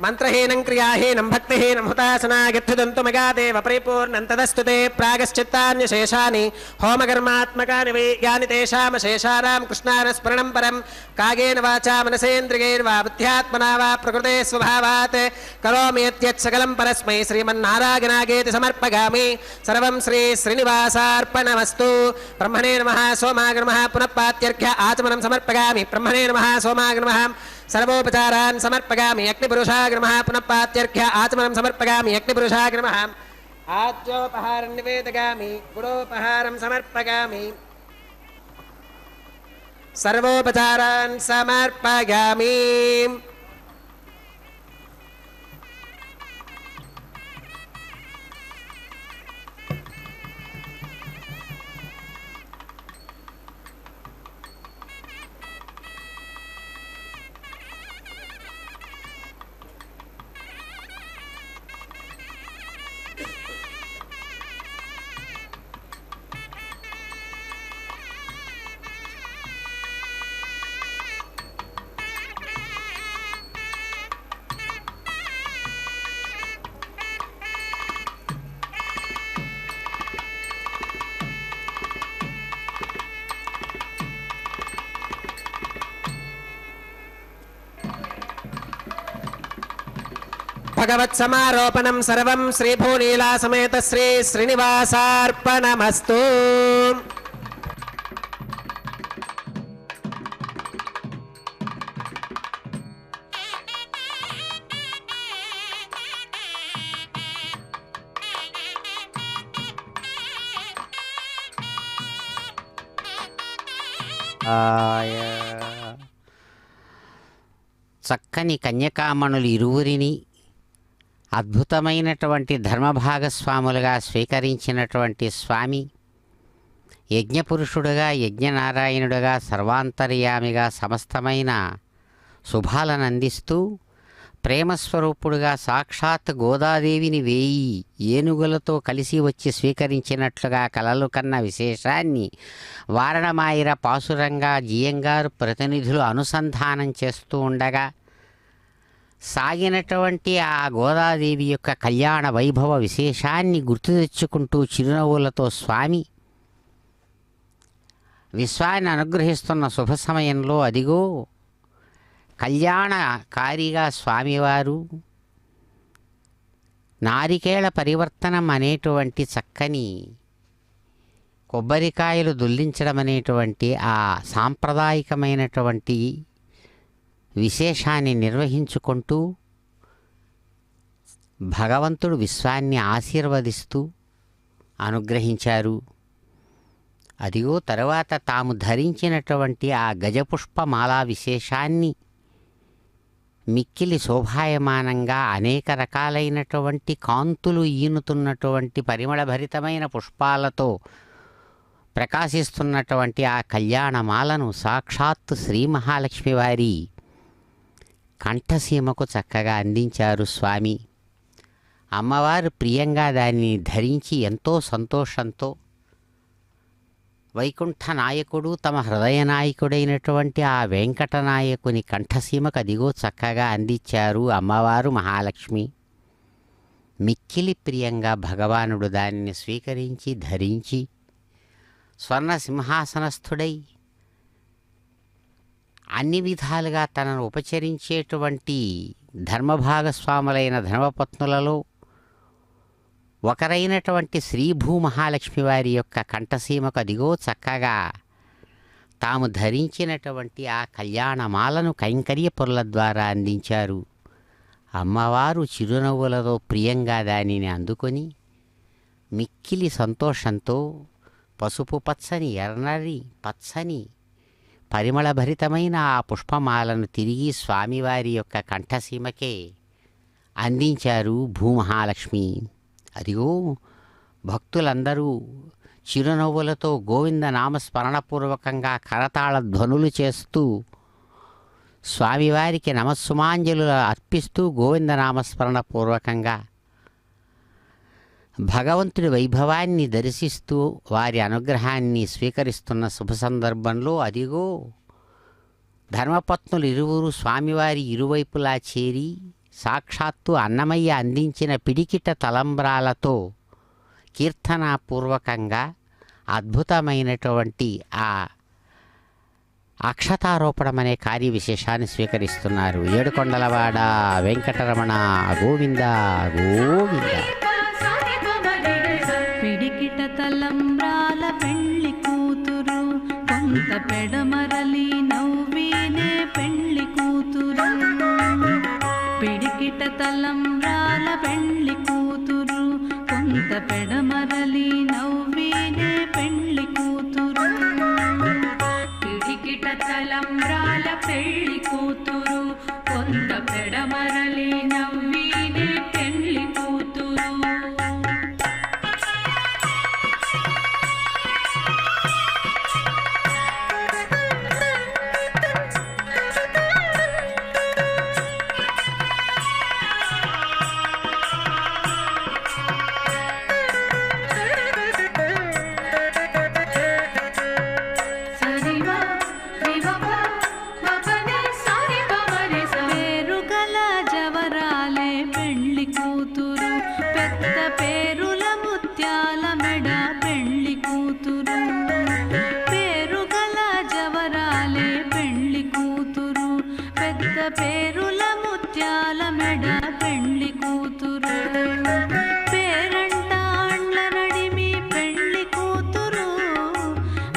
Speaker 1: మంత్రహీనం క్రియాహీనం భక్తిహీనం హుతాసనాగర్థుదంతు మగాదేవ పరిపూర్ణం తదస్తు తే ప్రాగశ్చిత్తాన్యశేషాని హోమకర్మాత్మకాని వై యాని తేషామశేషానాం కృష్ణానస్మరణం పరం కాగేన వాచా మనసేంద్రియైర్వా బుద్ధ్యాత్మనా వా ప్రకృతే స్వభావాత్ కరోమి యత్యత్ సకలం పరస్మై శ్రీమన్నారాయణాగేతి సమర్పయామి సర్వం శ్రీ శ్రీనివాసార్పణమస్తు బ్రహ్మణే నమః సోమాయ నమః పునః పాత్యర్ఘ్య ఆచమనం సమర్పయామి బ్రహ్మణే నమః సోమాయ నమః सर्वोपचारान् समर्पयामि अग्निपुरुषाय नमः पुनः पात्यर्घ्य आचमनं समर्पयामि अग्निपुरुषाय नमः आज्योपहारं निवेदयामि गुडोपहारं समर्पयामि सर्वोपचारान् समर्पयामि भगवत्समारोपणं सर्वं श्रीभूनीला समेत श्री श्रीनिवासार्पणमस्तु
Speaker 2: చక్కని కన్యకామణులు ఇరువురిని అద్భుతమైనటువంటి ధర్మభాగస్వాములుగా స్వీకరించినటువంటి స్వామి యజ్ఞపురుషుడుగా యజ్ఞనారాయణుడుగా సర్వాంతర్యామిగా సమస్తమైన శుభాలను అందిస్తూ ప్రేమస్వరూపుడుగా సాక్షాత్ గోదాదేవిని 1000 ఏనుగులతో కలిసి వచ్చి స్వీకరించినట్లుగా కలలు కన్న విశేషాన్ని వారణమాయిర పాసురంగా జియంగారు ప్రతినిధులు అనుసంధానం చేస్తూ ఉండగా సాగినటువంటి ఆ గోదాదేవి యొక్క కళ్యాణ వైభవ విశేషాన్ని గుర్తు తెచ్చుకుంటూ చిరునవ్వులతో స్వామి విశ్వాన్ని అనుగ్రహిస్తున్న శుభ సమయంలో అదిగో కళ్యాణకారిగా స్వామివారు నారికేళ పరివర్తనం అనేటువంటి చక్కని కొబ్బరికాయలు దొల్లించడం అనేటువంటి ఆ సాంప్రదాయకమైనటువంటి విశేషాన్ని నిర్వహించుకుంటూ భగవంతుడు విశ్వాన్ని ఆశీర్వదిస్తూ అనుగ్రహించారు. అదిగో తరువాత తాము ధరించినటువంటి ఆ గజపుష్పమాలా విశేషాన్ని మిక్కిలి శోభాయమానంగా అనేక రకాలైనటువంటి కాంతులు ఈనుతున్నటువంటి పరిమళభరితమైన పుష్పాలతో ప్రకాశిస్తున్నటువంటి ఆ కళ్యాణమాలను సాక్షాత్తు శ్రీ మహాలక్ష్మి వారి కంఠసీమకు చక్కగా అందించారు స్వామి. అమ్మవారు ప్రియంగా దాన్ని ధరించి ఎంతో సంతోషంతో వైకుంఠ నాయకుడు తమ హృదయ నాయకుడైనటువంటి ఆ వెంకటనాయకుని కంఠసీమకు అదిగో చక్కగా అందించారు అమ్మవారు మహాలక్ష్మి. మిక్కిలి ప్రియంగా భగవానుడు దానిని స్వీకరించి ధరించి స్వర్ణ సింహాసనస్థుడై అన్ని విధాలుగా తనను ఉపచరించేటువంటి ధర్మభాగస్వాములైన ధర్మపత్నులలో ఒకరైనటువంటి శ్రీ భూమహాలక్ష్మి వారి యొక్క కంఠసీమకు అదిగో చక్కగా తాము ధరించినటువంటి ఆ కళ్యాణమాలను కైంకర్య పొరల ద్వారా అందించారు. అమ్మవారు చిరునవ్వులతో ప్రియంగా దానిని అందుకొని మిక్కిలి సంతోషంతో పసుపు పచ్చని ఎర్రని పచ్చని పరిమళభరితమైన ఆ పుష్పమాలను తిరిగి స్వామివారి యొక్క కంఠసీమకే అందించారు భూమహాలక్ష్మి. అదిగో భక్తులందరూ చిరునవ్వులతో గోవింద నామస్మరణపూర్వకంగా కరతాళ ధ్వనులు చేస్తూ స్వామివారికి నమస్సుమాంజలు అర్పిస్తూ గోవింద నామస్మరణపూర్వకంగా భగవంతుడి వైభవాన్ని దర్శిస్తూ వారి అనుగ్రహాన్ని స్వీకరిస్తున్న శుభ సందర్భంలో అదిగో ధర్మపత్నులు ఇరువురు స్వామివారి ఇరువైపులా చేరి సాక్షాత్తు అన్నమయ్య అందించిన పిడికిట తలంబ్రాలతో కీర్తనాపూర్వకంగా అద్భుతమైనటువంటి ఆ అక్షతారోపణం అనే కార్యవిశేషాన్ని స్వీకరిస్తున్నారు. ఏడుకొండలవాడ వెంకటరమణ గోవింద గోవింద.
Speaker 5: పిడికిట తలంబ్రాల పెళ్లి కూతురు కొంత పెడమరలి నవ్వినే పెళ్లి కూతురు. పిడికిట తలంబ్రాల పెళ్లి కూతురు కొంత పెడమరలి నవ్వినే పెళ్లి కూతురు. పిడికిట తలంబ్రాల పెళ్లి కూతురు కొంత పెడమరలి నవ్వినే పెళ్లి కూతురు. పేరుల ముత్యాల మెడ పెళ్లి కూతురు. పేరంటాళ్ళ నడిమి పెళ్లి కూతురు.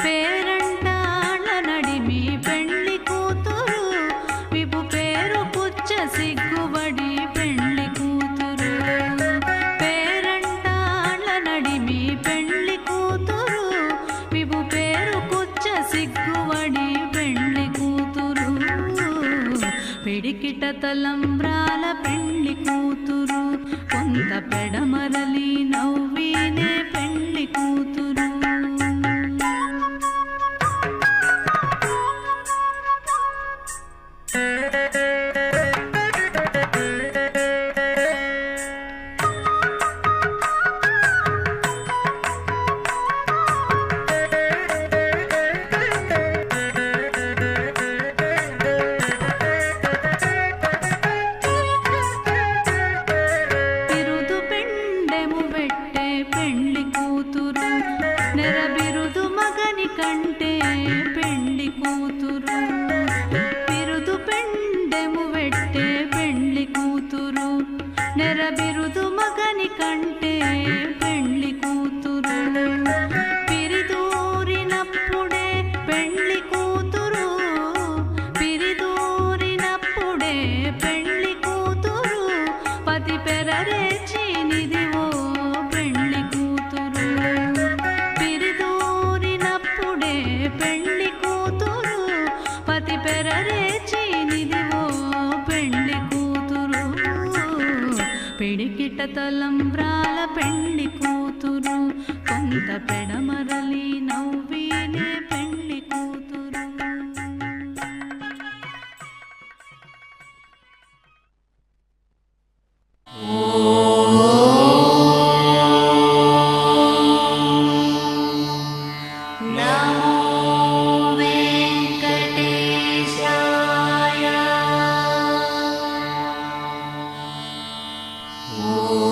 Speaker 5: పేరంటాళ్ళ నడిమి పెళ్లి కూతురు. విపు పేరు పుచ్చ సిగ్గుబడి పెళ్లి కూతురు. పేరంటాళ్ళ నడిమి పెళ్లి కూతురు. విపు పేరు పుచ్చ సిగ్గుబడి పెళ్లి కూతురు. పిడికిట తలంబ్రాల పెళ్లి కూతురు కొంత పెడమరలి నవ్వినే పెళ్లి కూతురు. నెరబిరుదు మగని కంటే పెళ్లి కూతురు. బిరుదు పెండెము వెట్టే పెళ్లి కూతురు. నెరబిరుదు మగని కంటే పెళ్లి కూతురు. పిరిదూరినప్పుడే పెళ్లి కూతురు. పిరిదూరినప్పుడే పెళ్లి కూతురు. పతి పెరరేచి నిదివో పెళ్లి కూతురు. పిరిదూరినప్పుడే పెళ్లి కూతురు. పతి పెరరేచి నిదివో పెళ్లి కూతురు. పిడికిట తలంబ్రాల పెళ్లి కూతురు కొంత పెడమరలి నవ్వినే పెళ్లి కూతురు.
Speaker 6: ఓ